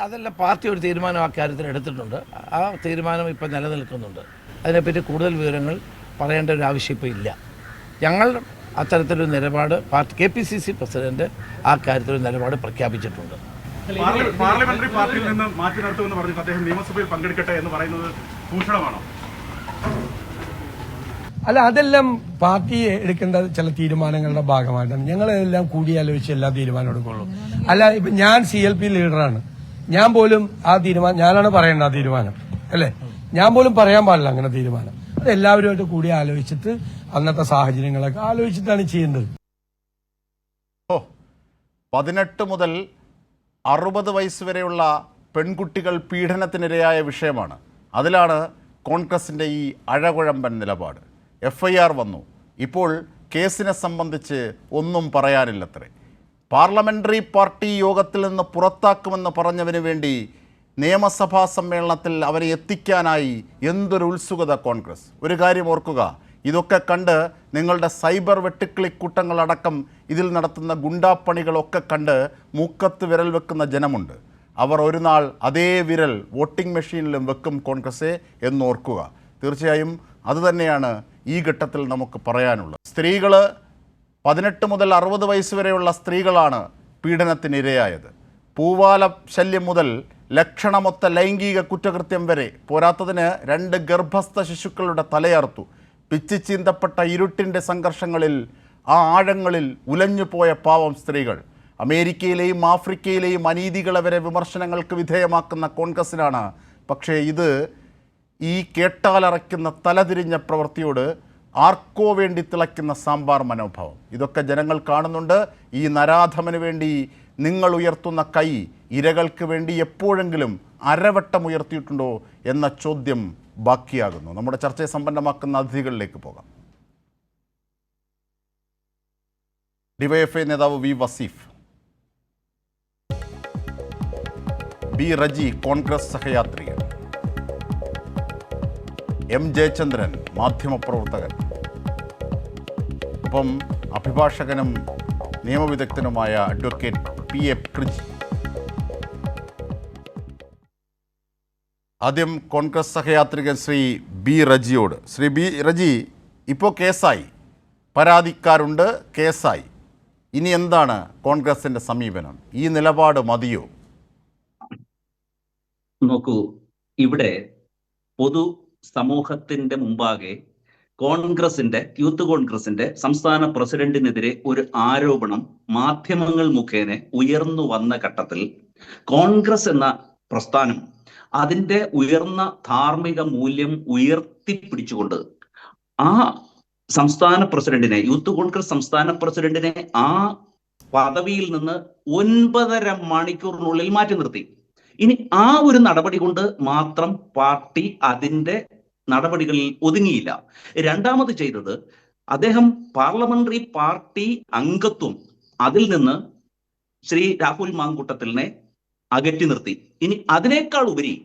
അതെല്ലാം പാർട്ടി ഒരു തീരുമാനം ആ കാര്യത്തിൽ എടുത്തിട്ടുണ്ട്. ആ തീരുമാനം ഇപ്പോൾ നിലനിൽക്കുന്നുണ്ട്. അതിനെപ്പറ്റി കൂടുതൽ വിവരങ്ങൾ പറയേണ്ട ഒരു ആവശ്യം ഇപ്പോൾ ഇല്ല. ഞങ്ങൾ അത്തരത്തിലൊരു നിലപാട് KPCC പ്രസിഡന്റ് ആ കാര്യത്തിലൊരു നിലപാട് പ്രഖ്യാപിച്ചിട്ടുണ്ട്. പാർലമെന്ററി പാർട്ടിയിൽ നിന്ന് മാറ്റി നിർത്തുമെന്ന് പറഞ്ഞിട്ട് അദ്ദേഹം നിയമസഭയിൽ പങ്കെടുക്കട്ടെ എന്ന് പറയുന്നത് ഭൂഷണമാണോ? അല്ല, അതെല്ലാം പാർട്ടി എടുക്കേണ്ട ചില തീരുമാനങ്ങളുടെ ഭാഗമായിട്ടാണ്. ഞങ്ങളെല്ലാം കൂടിയാലോചിച്ച് എല്ലാ തീരുമാനം എടുക്കുള്ളൂ. അല്ല, ഇപ്പൊ ഞാൻ CLP ലീഡറാണ്. ഞാൻ പോലും ആ തീരുമാനം ഞാനാണ് പറയേണ്ട ആ തീരുമാനം, അല്ലേ? ഞാൻ പോലും പറയാൻ പാടില്ല അങ്ങനെ തീരുമാനം. അത് എല്ലാവരുമായിട്ട് കൂടി ആലോചിച്ചിട്ട് അന്നത്തെ സാഹചര്യങ്ങളൊക്കെ ആലോചിച്ചിട്ടാണ് ചെയ്യേണ്ടത്. 18 മുതൽ 60 വയസ്സ് വരെയുള്ള പെൺകുട്ടികൾ പീഡനത്തിനിരയായ വിഷയമാണ്. അതിലാണ് കോൺഗ്രസിൻ്റെ ഈ അഴകുഴമ്പൻ നിലപാട്. FIR വന്നു. ഇപ്പോൾ കേസിനെ സംബന്ധിച്ച് ഒന്നും പറയാനില്ലത്രേ. പാർലമെൻ്ററി പാർട്ടി യോഗത്തിൽ നിന്ന് പുറത്താക്കുമെന്ന് പറഞ്ഞവന് വേണ്ടി നിയമസഭാ സമ്മേളനത്തിൽ അവരെ എത്തിക്കാനായി എന്തൊരു ഉത്സുകത കോൺഗ്രസ്. ഒരു കാര്യം ഓർക്കുക, ഇതൊക്കെ കണ്ട് നിങ്ങളുടെ സൈബർ വെട്ടുക്കിളിക്കൂട്ടങ്ങളടക്കം ഇതിൽ നടത്തുന്ന ഗുണ്ടാപ്പണികളൊക്കെ കണ്ട് മൂക്കത്ത് വിരൽ വെക്കുന്ന ജനമുണ്ട്. അവർ ഒരു നാൾ അതേ വിരൽ വോട്ടിംഗ് മെഷീനിലും വെക്കും കോൺഗ്രസ്സെ എന്നോർക്കുക. തീർച്ചയായും അതുതന്നെയാണ് ഈ ഘട്ടത്തിൽ നമുക്ക് പറയാനുള്ളത്. സ്ത്രീകൾ 18 മുതൽ 60 വയസ്സ് വരെയുള്ള സ്ത്രീകളാണ് പീഡനത്തിനിരയായത്. പൂവാല ശല്യം മുതൽ ലക്ഷണമൊത്ത ലൈംഗിക കുറ്റകൃത്യം വരെ. പോരാത്തതിന് 2 ഗർഭസ്ഥ ശിശുക്കളുടെ തലയറുത്തു. പിച്ചിച്ചീന്തപ്പെട്ട ഇരുട്ടിൻ്റെ സംഘർഷങ്ങളിൽ, ആ ആഴങ്ങളിൽ ഉലഞ്ഞുപോയ പാവം സ്ത്രീകൾ. അമേരിക്കയിലെയും ആഫ്രിക്കയിലെയും അനീതികളെ വരെ വിമർശനങ്ങൾക്ക് വിധേയമാക്കുന്ന കോൺഗ്രസിനാണ് പക്ഷേ ഇത് ഈ കേട്ടാലറയ്ക്കുന്ന തലതിരിഞ്ഞ പ്രവൃത്തിയോട് ആർക്കോ വേണ്ടി തിളയ്ക്കുന്ന സാമ്പാർ മനോഭാവം. ഇതൊക്കെ ജനങ്ങൾ കാണുന്നുണ്ട്. ഈ നരാധമന് വേണ്ടി നിങ്ങൾ ഉയർത്തുന്ന കൈ ഇരകൾക്ക് വേണ്ടി എപ്പോഴെങ്കിലും അരവട്ടം ഉയർത്തിയിട്ടുണ്ടോ എന്ന ചോദ്യം ബാക്കിയാകുന്നു. നമ്മുടെ ചർച്ചയെ സമ്പന്നമാക്കുന്ന അതിഥികളിലേക്ക് പോകാം. ഡിവൈഎഫ്ഐ നേതാവ് വി വസീഫ്, ബി റജി കോൺഗ്രസ് സഹയാത്രികൻ, എം ജയചന്ദ്രൻ മാധ്യമപ്രവർത്തകൻ, ഒപ്പം അഭിഭാഷകനും നിയമവിദഗ്ധനുമായ അഡ്വക്കേറ്റ് PA പ്രിജി. ആദ്യം കോൺഗ്രസ് സഹയാത്രികൻ ശ്രീ ബി റജിയോട്. ശ്രീ ബി റജി, ഇപ്പോൾ കേസായി, പരാതിക്കാരുണ്ട്, കേസായി. ഇനി എന്താണ് കോൺഗ്രസിൻ്റെ സമീപനം? ഈ നിലപാട് മതിയോ? നോക്കൂ, ഇവിടെ പൊതു സമൂഹത്തിന്റെ മുമ്പാകെ യൂത്ത് കോൺഗ്രസിന്റെ സംസ്ഥാന പ്രസിഡന്റിനെതിരെ ഒരു ആരോപണം മാധ്യമങ്ങൾ മുഖേന ഉയർന്നു വന്ന ഘട്ടത്തിൽ കോൺഗ്രസ് എന്ന പ്രസ്ഥാനം അതിന്റെ ഉയർന്ന ധാർമ്മിക മൂല്യം ഉയർത്തിപ്പിടിച്ചുകൊണ്ട് ആ സംസ്ഥാന പ്രസിഡന്റിനെ, യൂത്ത് കോൺഗ്രസ് സംസ്ഥാന പ്രസിഡന്റിനെ ആ പദവിയിൽ നിന്ന് 9.5 മണിക്കൂറിനുള്ളിൽ മാറ്റി നിർത്തി. ഇനി ആ ഒരു നടപടി കൊണ്ട് മാത്രം പാർട്ടി അതിന്റെ നടപടികളിൽ ഒതുങ്ങിയില്ല. രണ്ടാമത് ചെയ്തത്, അദ്ദേഹം പാർലമെന്ററി പാർട്ടി അംഗത്വം അതിൽ നിന്ന് ശ്രീ രാഹുൽ മാങ്കൂട്ടത്തിലിനെ അകറ്റി നിർത്തി. ഇനി അതിനേക്കാൾ ഉപരി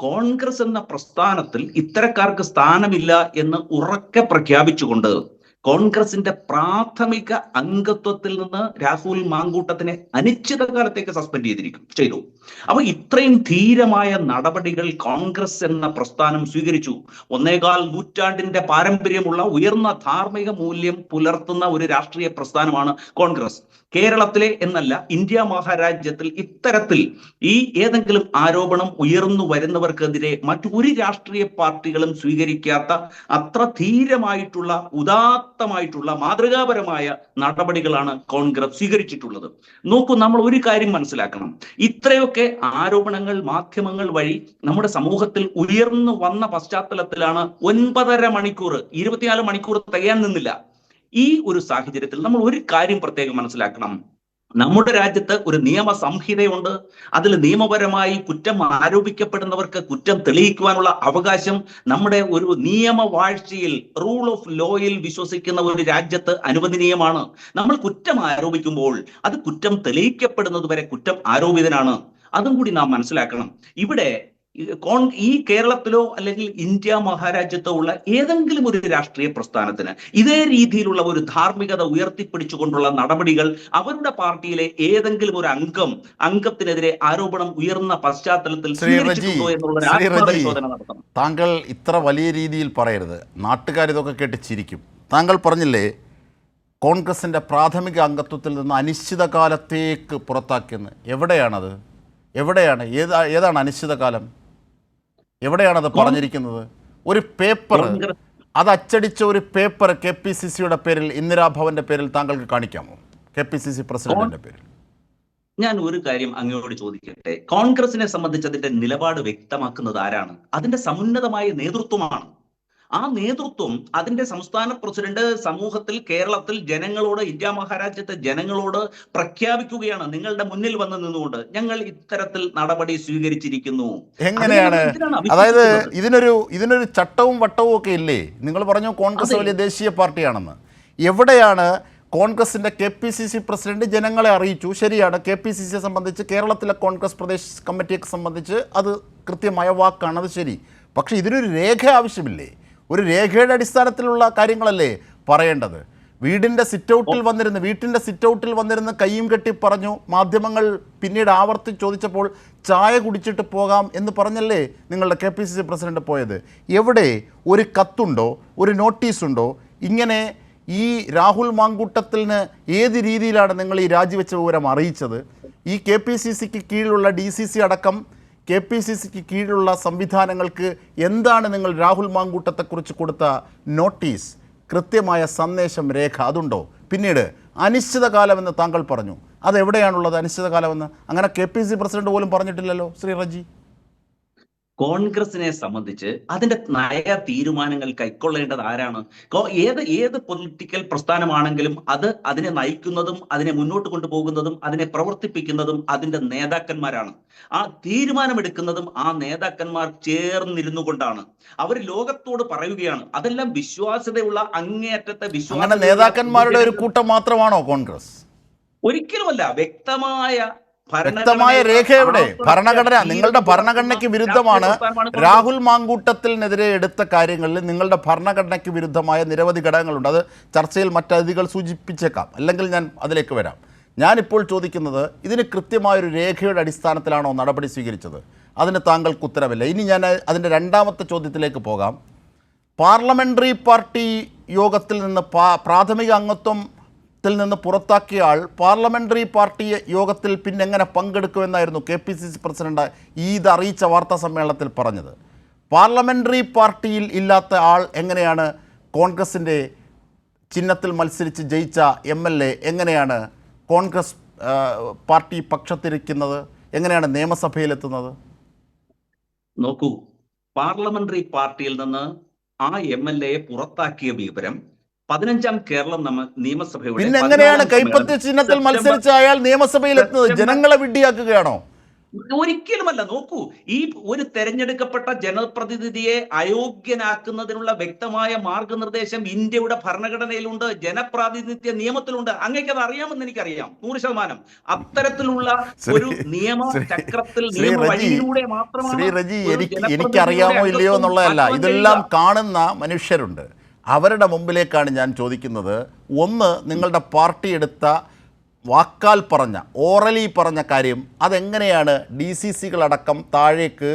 കോൺഗ്രസ് എന്ന പ്രസ്ഥാനത്തിൽ ഇത്തരക്കാർക്ക് സ്ഥാനമില്ല എന്ന് ഉറക്കെ പ്രഖ്യാപിച്ചുകൊണ്ട് കോൺഗ്രസിന്റെ പ്രാഥമിക അംഗത്വത്തിൽ നിന്ന് രാഹുൽ മാങ്കൂട്ടത്തിനെ അനിശ്ചിതകാലത്തേക്ക് സസ്പെൻഡ് ചെയ്തു. അപ്പൊ ഇത്രയും ധീരമായ നടപടികൾ കോൺഗ്രസ് എന്ന പ്രസ്ഥാനം സ്വീകരിച്ചു. 1.25 നൂറ്റാണ്ടിന്റെ പാരമ്പര്യമുള്ള ഉയർന്ന ധാർമ്മിക മൂല്യം പുലർത്തുന്ന ഒരു രാഷ്ട്രീയ പ്രസ്ഥാനമാണ് കോൺഗ്രസ്. കേരളത്തിലെ എന്നല്ല, ഇന്ത്യ മഹാരാജ്യത്തിൽ ഇത്തരത്തിൽ ഈ ഏതെങ്കിലും ആരോപണം ഉയർന്നു വരുന്നവർക്കെതിരെ മറ്റൊരു രാഷ്ട്രീയ പാർട്ടികളും സ്വീകരിക്കാത്ത അത്ര ധീരമായിട്ടുള്ള ഉദാത്തമായിട്ടുള്ള മാതൃകാപരമായ നടപടികളാണ് കോൺഗ്രസ് സ്വീകരിച്ചിട്ടുള്ളത്. നോക്കൂ, നമ്മൾ ഒരു കാര്യം മനസ്സിലാക്കണം. ഇത്രയൊക്കെ ആരോപണങ്ങൾ മാധ്യമങ്ങൾ വഴി നമ്മുടെ സമൂഹത്തിൽ ഉയർന്നു വന്ന പശ്ചാത്തലത്തിലാണ് 9.5 മണിക്കൂർ, 24 മണിക്കൂർ തികയാൻ നിന്നില്ല. ഈ ഒരു സാഹചര്യത്തിൽ നമ്മൾ ഒരു കാര്യം പ്രത്യേകം മനസ്സിലാക്കണം. നമ്മുടെ രാജ്യത്ത് ഒരു നിയമ സംഹിതയുണ്ട്. അതിൽ നിയമപരമായി കുറ്റം ആരോപിക്കപ്പെടുന്നവർക്ക് കുറ്റം തെളിയിക്കുവാനുള്ള അവകാശം നമ്മുടെ ഒരു നിയമവാഴ്ചയിൽ, റൂൾ ഓഫ് ലോയിൽ വിശ്വസിക്കുന്ന ഒരു രാജ്യത്ത് അനുവദനീയമാണ്. നമ്മൾ കുറ്റം ആരോപിക്കുമ്പോൾ അത് കുറ്റം തെളിയിക്കപ്പെടുന്നത് വരെ കുറ്റം ആരോപിതനാണ്. അതും കൂടി നാം മനസ്സിലാക്കണം. ഇവിടെ ഈ കേരളത്തിലോ അല്ലെങ്കിൽ ഇന്ത്യ മഹാരാജ്യത്തോ ഉള്ള ഏതെങ്കിലും ഒരു രാഷ്ട്രീയ പ്രസ്ഥാനത്തിന് ഇതേ രീതിയിലുള്ള ഒരു ധാർമ്മികത ഉയർത്തിപ്പിടിച്ചുകൊണ്ടുള്ള നടപടികൾ അവരുടെ പാർട്ടിയിലെ ഏതെങ്കിലും ഒരു അംഗത്തിനെതിരെ ആരോപണം ഉയർന്ന പശ്ചാത്തലത്തിൽ സ്വീകരിച്ചിട്ടുണ്ടോ എന്നുള്ള ആത്മപരിശോധന നടത്തണം. താങ്കൾ ഇത്ര വലിയ രീതിയിൽ പറയരുത്, നാട്ടുകാരിതൊക്കെ കേട്ട് ചിരിക്കും. താങ്കൾ പറഞ്ഞില്ലേ കോൺഗ്രസിൻ്റെ പ്രാഥമിക അംഗത്വത്തിൽ നിന്ന് അനിശ്ചിതകാലത്തേക്ക് പുറത്താക്കിയെന്ന്. എവിടെയാണത്? എവിടെയാണ്? ഏതാണ് അനിശ്ചിതകാലം? എവിടെയാണത് പറഞ്ഞിരിക്കുന്നത്? ഒരു പേപ്പർ, അത് അച്ചടിച്ച ഒരു പേപ്പർ KPCCയുടെ പേരിൽ, ഇന്ദിരാഭവന്റെ പേരിൽ താങ്കൾക്ക് കാണിക്കാമോ? KPCC പ്രസിഡന്റിന്റെ പേരിൽ. ഞാൻ ഒരു കാര്യം അങ്ങയോട് ചോദിക്കട്ടെ. കോൺഗ്രസിനെ സംബന്ധിച്ച് അതിന്റെ നിലപാട് വ്യക്തമാക്കുന്നത് ആരാണ്? അതിന്റെ സമുന്നതമായ നേതൃത്വമാണ്. ആ നേതൃത്വം, അതിന്റെ സംസ്ഥാന പ്രസിഡന്റ് സമൂഹത്തിൽ, കേരളത്തിൽ ജനങ്ങളോട്, ഇന്ത്യ മഹാരാജ്യത്തെ ജനങ്ങളോട് പ്രഖ്യാപിക്കുകയാണ്, നിങ്ങളുടെ മുന്നിൽ വന്ന് നിന്നുകൊണ്ട് ഞങ്ങൾ ഇത്തരത്തിൽ നടപടി സ്വീകരിച്ചിരിക്കുന്നു. എങ്ങനെയാണ്? അതായത് ഇതിനൊരു ചട്ടവും വട്ടവും ഒക്കെ ഇല്ലേ? നിങ്ങൾ പറഞ്ഞു കോൺഗ്രസ് വലിയ ദേശീയ പാർട്ടിയാണെന്ന്. എവിടെയാണ് കോൺഗ്രസിന്റെ KPCC പ്രസിഡന്റ് ജനങ്ങളെ അറിയിച്ചു? ശരിയാണ്, KPCCയെ സംബന്ധിച്ച്, കേരളത്തിലെ കോൺഗ്രസ് പ്രദേശ് കമ്മിറ്റിയെ സംബന്ധിച്ച് അത് കൃത്യമായ വാക്കാണ്, അത് ശരി. പക്ഷേ ഇതിനൊരു രേഖ ആവശ്യമില്ലേ? ഒരു രേഖയുടെ അടിസ്ഥാനത്തിലുള്ള കാര്യങ്ങളല്ലേ പറയേണ്ടത്? വീട്ടിൻ്റെ സിറ്റൗട്ടിൽ വന്നിരുന്ന് കയ്യും കെട്ടി പറഞ്ഞു. മാധ്യമങ്ങൾ പിന്നീട് ആവർത്തി ചോദിച്ചപ്പോൾ ചായ കുടിച്ചിട്ട് പോകാം എന്ന് പറഞ്ഞല്ലേ നിങ്ങളുടെ KPCC പ്രസിഡന്റ് പോയത്? എവിടെ ഒരു കത്തുണ്ടോ, ഒരു നോട്ടീസുണ്ടോ? ഇങ്ങനെ ഈ രാഹുൽ മാങ്കൂട്ടത്തിന് ഏത് രീതിയിലാണ് നിങ്ങൾ ഈ രാജിവെച്ച വിവരം അറിയിച്ചത്? ഈ KPCCക്ക് കീഴിലുള്ള DCC അടക്കം KPCCക്ക് കീഴിലുള്ള സംവിധാനങ്ങൾക്ക് എന്താണ് നിങ്ങൾ രാഹുൽ മാങ്കൂട്ടത്തെക്കുറിച്ച് കൊടുത്ത നോട്ടീസ്, കൃത്യമായ സന്ദേശം, രേഖ അതുണ്ടോ? പിന്നീട് അനിശ്ചിതകാലമെന്ന് താങ്കൾ പറഞ്ഞു. അതെവിടെയാണുള്ളത് അനിശ്ചിതകാലമെന്ന്? അങ്ങനെ KPCC പ്രസിഡന്റ് പോലും പറഞ്ഞിട്ടില്ലല്ലോ ശ്രീ റജി. കോൺഗ്രസിനെ സംബന്ധിച്ച് അതിന്റെ നയ തീരുമാനങ്ങൾ കൈക്കൊള്ളേണ്ടത് ആരാണ്? ഏത് പൊളിറ്റിക്കൽ പ്രസ്ഥാനമാണെങ്കിലും അതിനെ നയിക്കുന്നതും അതിനെ മുന്നോട്ട് കൊണ്ടുപോകുന്നതും അതിനെ പ്രവർത്തിപ്പിക്കുന്നതും അതിന്റെ നേതാക്കന്മാരാണ്. ആ തീരുമാനമെടുക്കുന്നതും ആ നേതാക്കന്മാർ ചേർന്നിരുന്നു കൊണ്ടാണ്. അവർ ലോകത്തോട് പറയുകയാണ്. അതെല്ലാം വിശ്വാസ്യതയുള്ള, അങ്ങേയറ്റത്തെ വിശ്വാസ നേതാക്കന്മാരുടെ ഒരു കൂട്ടം മാത്രമാണോ കോൺഗ്രസ്? ഒരിക്കലുമല്ല. വ്യക്തമായ രേഖ എവിടെ? ഭരണഘടന, നിങ്ങളുടെ ഭരണഘടനയ്ക്ക് വിരുദ്ധമാണ്. രാഹുൽ മാങ്കൂട്ടത്തിനെതിരെ എടുത്ത കാര്യങ്ങളിൽ നിങ്ങളുടെ ഭരണഘടനയ്ക്ക് വിരുദ്ധമായ നിരവധി ഘടകങ്ങളുണ്ട്. അത് ചർച്ചയിൽ മറ്റതിഥികൾ സൂചിപ്പിച്ചേക്കാം, അല്ലെങ്കിൽ ഞാൻ അതിലേക്ക് വരാം. ഞാനിപ്പോൾ ചോദിക്കുന്നത്, ഇതിന് കൃത്യമായൊരു രേഖയുടെ അടിസ്ഥാനത്തിലാണോ നടപടി സ്വീകരിച്ചത്? അതിന് താങ്കൾക്ക് ഉത്തരവില്ല. ഇനി ഞാൻ അതിൻ്റെ രണ്ടാമത്തെ ചോദ്യത്തിലേക്ക് പോകാം. പാർലമെൻ്ററി പാർട്ടി യോഗത്തിൽ നിന്ന് പ്രാഥമിക അംഗത്വത്തിൽ നിന്ന് പുറത്താക്കിയ ആൾ പാർലമെൻ്ററി പാർട്ടി യോഗത്തിൽ പിന്നെ എങ്ങനെ പങ്കെടുക്കുമെന്നായിരുന്നു KPCC പ്രസിഡന്റ് ഇത് അറിയിച്ച വാർത്താ സമ്മേളനത്തിൽ പറഞ്ഞത്. പാർലമെൻ്ററി പാർട്ടിയിൽ ഇല്ലാത്ത ആൾ എങ്ങനെയാണ് കോൺഗ്രസിൻ്റെ ചിഹ്നത്തിൽ മത്സരിച്ച് ജയിച്ച MLA എങ്ങനെയാണ് കോൺഗ്രസ് പാർട്ടി പക്ഷത്തിരിക്കുന്നത്? എങ്ങനെയാണ് നിയമസഭയിലെത്തുന്നത്? നോക്കൂ, പാർലമെന്ററി പാർട്ടിയിൽ നിന്ന് ആ MLA പുറത്താക്കിയ വിവരം 15ാം കേരളം നിയമസഭയുടെ പിന്നെ എങ്ങനെയാണ് കൈപ്പത്തി ചിഹ്നത്തിൽ മത്സരിച്ച അയാൾ നിയമസഭയിലെത്തുന്നത്? ജനങ്ങളെ വിഡ്ഢിയാക്കുകയാണോ? ഒരിക്കലുമല്ല. നോക്കൂ, ഈ ഒരു തെരഞ്ഞെടുക്കപ്പെട്ട ജനപ്രതിനിധിയെ അയോഗ്യനാക്കുന്നതിനുള്ള വ്യക്തമായ മാർഗനിർദ്ദേശം ഇന്ത്യയുടെ ഭരണഘടനയിലുണ്ട്, ജനപ്രാതിനിധ്യ നിയമത്തിലുണ്ട്. അങ്ങേക്ക് അത് അറിയാമെന്ന് എനിക്കറിയാം 100%. അത്തരത്തിലുള്ള ഒരു നിയമ ചക്രത്തിൽ, നിയമ വഴിയിലൂടെ മാത്രമാണ്. എനിക്കറിയാമോ ഇല്ലയോ എന്നുള്ളതല്ല, ഇതെല്ലാം കാണുന്ന മനുഷ്യരുണ്ട്. അവരുടെ മുമ്പിലേക്കാണ് ഞാൻ ചോദിക്കുന്നത്. ഒന്ന്, നിങ്ങളുടെ പാർട്ടി എടുത്ത വാക്കാൽ പറഞ്ഞ, ഓറലി പറഞ്ഞ കാര്യം, അതെങ്ങനെയാണ് DCCകളടക്കം താഴേക്ക്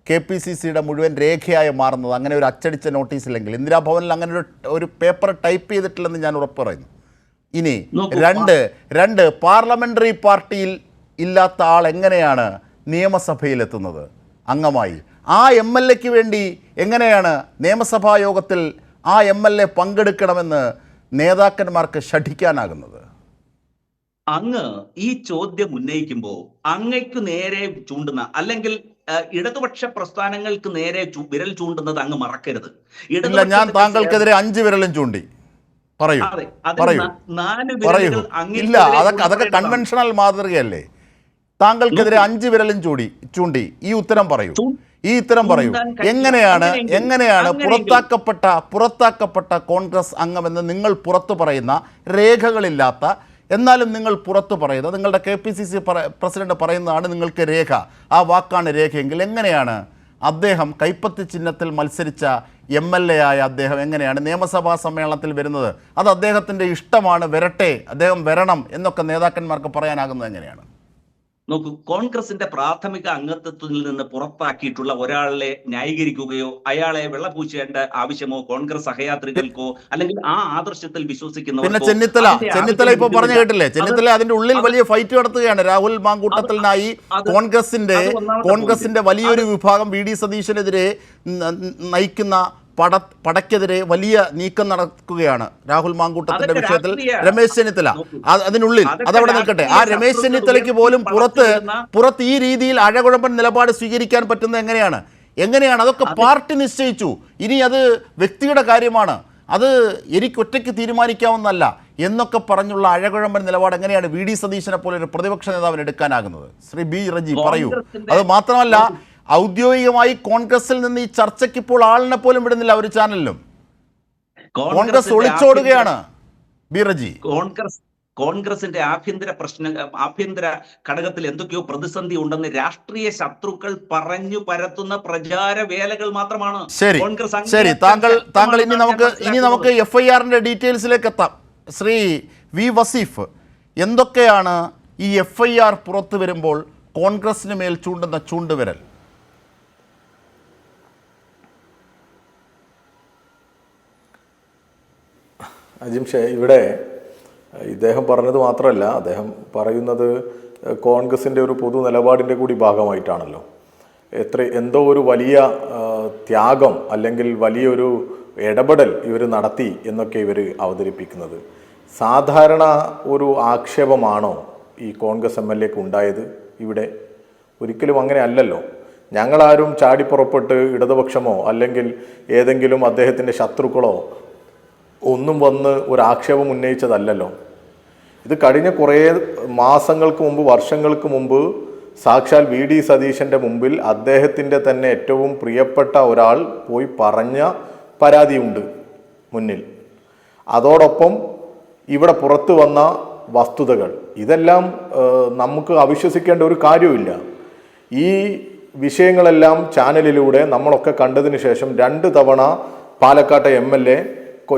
KPCCയുടെ മുഴുവൻ രേഖയായി മാറുന്നത്? അങ്ങനെ ഒരു അച്ചടിച്ച നോട്ടീസില്ലെങ്കിൽ, ഇന്ദിരാഭവനിൽ അങ്ങനെ ഒരു പേപ്പർ ടൈപ്പ് ചെയ്തിട്ടില്ലെന്ന് ഞാൻ ഉറപ്പ് പറയുന്നു. ഇനി രണ്ട് പാർലമെൻ്ററി പാർട്ടിയിൽ ഇല്ലാത്ത ആൾ എങ്ങനെയാണ് നിയമസഭയിലെത്തുന്നത് അംഗമായി? ആ MLAക്ക് വേണ്ടി എങ്ങനെയാണ് നിയമസഭാ യോഗത്തിൽ ആ MLA പങ്കെടുക്കണമെന്ന് നേതാക്കന്മാർക്ക് ശഠിക്കാനാകുന്നത്? അങ്ങ് ഈ ചോദ്യം ഉന്നയിക്കുമ്പോൾ അങ്ങയ്ക്ക് നേരെ ചൂണ്ടുന്ന, അല്ലെങ്കിൽ ഇടതുപക്ഷ പ്രസ്ഥാനങ്ങൾക്ക് നേരെ വിരൽ ചൂണ്ടുന്നത് അങ്ങ് മറക്കരുത്. ഞാൻ താങ്കൾക്കെതിരെ 5 വിരലും ചൂണ്ടി. പറയൂ. ഇല്ല, അതൊക്കെ കൺവെൻഷണൽ മാതൃകയല്ലേ? താങ്കൾക്കെതിരെ 5 വിരലും ചൂണ്ടി. ഈ ഉത്തരം പറയൂ. എങ്ങനെയാണ് പുറത്താക്കപ്പെട്ട കോൺഗ്രസ് അംഗമെന്ന് നിങ്ങൾ പുറത്തു പറയുന്ന, രേഖകളില്ലാത്ത, എന്നാലും നിങ്ങൾ പുറത്തു പറയുന്നത്, നിങ്ങളുടെ KPCC പ്രസിഡന്റ് പറയുന്നതാണ് നിങ്ങൾക്ക് രേഖ, ആ വാക്കാണ് രേഖയെങ്കിൽ എങ്ങനെയാണ് അദ്ദേഹം കൈപ്പത്തി ചിഹ്നത്തിൽ മത്സരിച്ച MLA ആയ അദ്ദേഹം എങ്ങനെയാണ് നിയമസഭാ സമ്മേളനത്തിൽ വരുന്നത്? അത് അദ്ദേഹത്തിൻ്റെ ഇഷ്ടമാണ്, വരട്ടെ, അദ്ദേഹം വരണം എന്നൊക്കെ നേതാക്കന്മാർക്ക് പറയാനാകുന്നത് എങ്ങനെയാണ്? നോക്കൂ, കോൺഗ്രസിന്റെ പ്രാഥമിക അംഗത്വത്തിൽ നിന്ന് പുറത്താക്കിയിട്ടുള്ള ഒരാളെ ന്യായീകരിക്കുകയോ അയാളെ വെള്ളപൂശേണ്ട ആവശ്യമോ കോൺഗ്രസ് സഹയാത്രികൾക്കോ അല്ലെങ്കിൽ ആ ആദർശത്തിൽ പിന്നെ വിശ്വസിക്കുന്നവർക്കോ ചെന്നിത്തല ഇപ്പൊ പറഞ്ഞു കേട്ടില്ലേ, ചെന്നിത്തല അതിന്റെ ഉള്ളിൽ വലിയ ഫൈറ്റ് നടത്തുകയാണ്. രാഹുൽ മാങ്കൂട്ടത്തിനായി കോൺഗ്രസിന്റെ വലിയൊരു വിഭാഗം VD സതീശനെതിരെ നയിക്കുന്ന പടക്കെതിരെ വലിയ നീക്കം നടക്കുകയാണ്. രാഹുൽ മാങ്കൂട്ടത്തിന്റെ വിഷയത്തിൽ രമേശ് ചെന്നിത്തല അതിനുള്ളിൽ അതവിടെ നിൽക്കട്ടെ. ആ രമേശ് ചെന്നിത്തലയ്ക്ക് പോലും പുറത്ത് ഈ രീതിയിൽ അഴകുഴമ്പൻ നിലപാട് സ്വീകരിക്കാൻ പറ്റുന്നത് എങ്ങനെയാണ്? അതൊക്കെ പാർട്ടി നിശ്ചയിച്ചു. ഇനി അത് വ്യക്തിയുടെ കാര്യമാണ്, അത് എനിക്കൊറ്റയ്ക്ക് തീരുമാനിക്കാവുന്നതല്ല എന്നൊക്കെ പറഞ്ഞുള്ള അഴകുഴമ്പൻ നിലപാട് എങ്ങനെയാണ് VD സതീശനെ പോലെ ഒരു പ്രതിപക്ഷ നേതാവിന് എടുക്കാനാകുന്നത്? ശ്രീ B. റജി പറയൂ. അത് മാത്രമല്ല, ഔദ്യോഗികമായി കോൺഗ്രസിൽ നിന്ന് ഈ ചർച്ചയ്ക്ക് ഇപ്പോൾ ആളിനെ പോലും വിടുന്നില്ല ഒരു ചാനലിലും. കോൺഗ്രസ് ഒളിച്ചോടുകയാണ്. B. റജി, കോൺഗ്രസിന്റെ ആഭ്യന്തര ഘടകത്തിൽ എന്തൊക്കെയോ പ്രതിസന്ധി ഉണ്ടെന്ന് രാഷ്ട്രീയ ശത്രുക്കൾ പറഞ്ഞു പരത്തുന്ന പ്രചാര വേലകൾ മാത്രമാണ്. ശരി, താങ്കൾ ഇനി നമുക്ക് FIR-ന്റെ ഡീറ്റെയിൽസിലേക്ക് എത്താം. ശ്രീ V. വസീഫ്, എന്തൊക്കെയാണ് ഈ FIR പുറത്തു വരുമ്പോൾ കോൺഗ്രസിന് മേൽ ചൂണ്ടുന്ന ചൂണ്ടുവിരൽ? അജിംഷേ, ഇവിടെ ഇദ്ദേഹം പറഞ്ഞത് മാത്രമല്ല, അദ്ദേഹം പറയുന്നത് കോൺഗ്രസിൻ്റെ ഒരു പൊതു നിലപാടിൻ്റെ കൂടി ഭാഗമായിട്ടാണല്ലോ. എന്തോ ഒരു വലിയ ത്യാഗം അല്ലെങ്കിൽ വലിയൊരു ഇടപെടൽ ഇവർ നടത്തി എന്നൊക്കെ ഇവർ അവതരിപ്പിക്കുന്നത്. സാധാരണ ഒരു ആക്ഷേപമാണോ ഈ കോൺഗ്രസ് MLA-ക്ക് ഉണ്ടായത്? ഇവിടെ ഒരിക്കലും അങ്ങനെ അല്ലല്ലോ. ഞങ്ങളാരും ചാടിപ്പുറപ്പെട്ട് ഇടതുപക്ഷമോ അല്ലെങ്കിൽ ഏതെങ്കിലും അദ്ദേഹത്തിൻ്റെ ശത്രുക്കളോ ഒന്നും വന്ന് ഒരു ആക്ഷേപം ഉന്നയിച്ചതല്ലല്ലോ. ഇത് കഴിഞ്ഞ കുറേ മാസങ്ങൾക്ക് മുമ്പ്, വർഷങ്ങൾക്ക് മുമ്പ് സാക്ഷാൽ VD സതീശൻ്റെ മുമ്പിൽ അദ്ദേഹത്തിൻ്റെ തന്നെ ഏറ്റവും പ്രിയപ്പെട്ട ഒരാൾ പോയി പറഞ്ഞ പരാതിയുണ്ട് മുന്നിൽ. അതോടൊപ്പം ഇവിടെ പുറത്തു വന്ന വസ്തുതകൾ, ഇതെല്ലാം നമുക്ക് അവിശ്വസിക്കേണ്ട ഒരു കാര്യമില്ല. ഈ വിഷയങ്ങളെല്ലാം ചാനലിലൂടെ നമ്മളൊക്കെ കണ്ടതിന് ശേഷം 2 തവണ പാലക്കാട്ടെ MLA,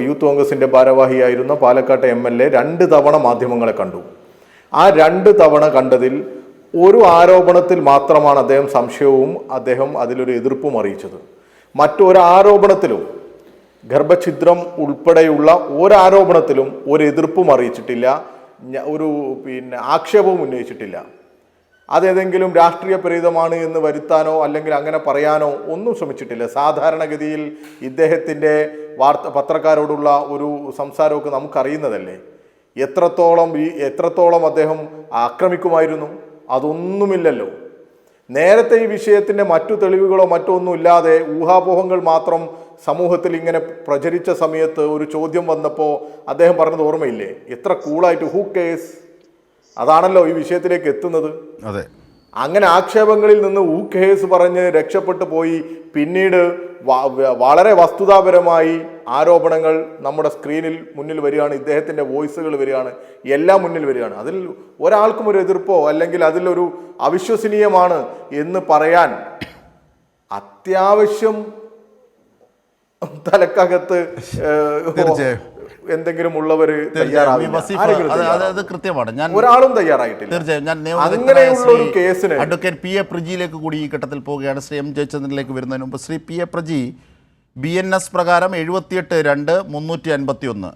യൂത്ത് കോൺഗ്രസിൻ്റെ ഭാരവാഹിയായിരുന്ന പാലക്കാട്ടെ MLA 2 തവണ മാധ്യമങ്ങളെ കണ്ടു. ആ 2 തവണ കണ്ടതിൽ ഒരു ആരോപണത്തിൽ മാത്രമാണ് അദ്ദേഹം സംശയവും അതിലൊരു എതിർപ്പും അറിയിച്ചത്. മറ്റൊരു ആരോപണത്തിലും, ഗർഭഛിദ്രം ഉൾപ്പെടെയുള്ള ഒരാരോപണത്തിലും ഒരു എതിർപ്പും അറിയിച്ചിട്ടില്ല, ഒരു ആക്ഷേപവും ഉന്നയിച്ചിട്ടില്ല. അതേതെങ്കിലും രാഷ്ട്രീയ പ്രേരിതമാണ് എന്ന് വരുത്താനോ അല്ലെങ്കിൽ അങ്ങനെ പറയാനോ ഒന്നും ശ്രമിച്ചിട്ടില്ല. സാധാരണഗതിയിൽ പത്രക്കാരോടുള്ള ഒരു സംസാരമൊക്കെ നമുക്കറിയുന്നതല്ലേ. എത്രത്തോളം അദ്ദേഹം ആക്രമിക്കുമായിരുന്നു, അതൊന്നുമില്ലല്ലോ. നേരത്തെ ഈ വിഷയത്തിൻ്റെ മറ്റു തെളിവുകളോ മറ്റോ ഒന്നും ഇല്ലാതെ ഊഹാപോഹങ്ങൾ മാത്രം സമൂഹത്തിൽ ഇങ്ങനെ പ്രചരിച്ച സമയത്ത് ഒരു ചോദ്യം വന്നപ്പോൾ അദ്ദേഹം പറഞ്ഞത് ഓർമ്മയില്ലേ? എത്ര കൂളായിട്ട് ഹൂ കേസ്, അതാണല്ലോ ഈ വിഷയത്തിലേക്ക് എത്തുന്നത്. അതെ, അങ്ങനെ ആക്ഷേപങ്ങളിൽ നിന്ന് ഹൂ കേസ് പറഞ്ഞ് രക്ഷപ്പെട്ടു പോയി. പിന്നീട് വളരെ വസ്തുതാപരമായി ആരോപണങ്ങൾ നമ്മുടെ സ്ക്രീനിൽ മുന്നിൽ വരികയാണ്, ഇദ്ദേഹത്തിൻ്റെ വോയിസുകൾ വരികയാണ്, എല്ലാം മുന്നിൽ വരികയാണ്. അതിൽ ഒരാൾക്കും ഒരു എതിർപ്പോ അല്ലെങ്കിൽ അതിലൊരു അവിശ്വസനീയമാണ് എന്ന് പറയാൻ അത്യാവശ്യം തലക്കകത്ത് എന്തെങ്കിലും ഉള്ളവര് കൃത്യമാണ്. ഒരാളും തയ്യാറായിട്ടില്ല. അങ്ങനെയുള്ള ഒരു കേസിന് അഡ്വക്കേറ്റ് PA പ്രജിയിലേക്ക് കൂടി ഈ ഘട്ടത്തിൽ പോവുകയാണ്. ശ്രീ M. ജയചന്ദ്രനിലേക്ക് വരുന്നതിന് മുമ്പ് ശ്രീ PA പ്രജി, BNS പ്രകാരം 78(2) 351,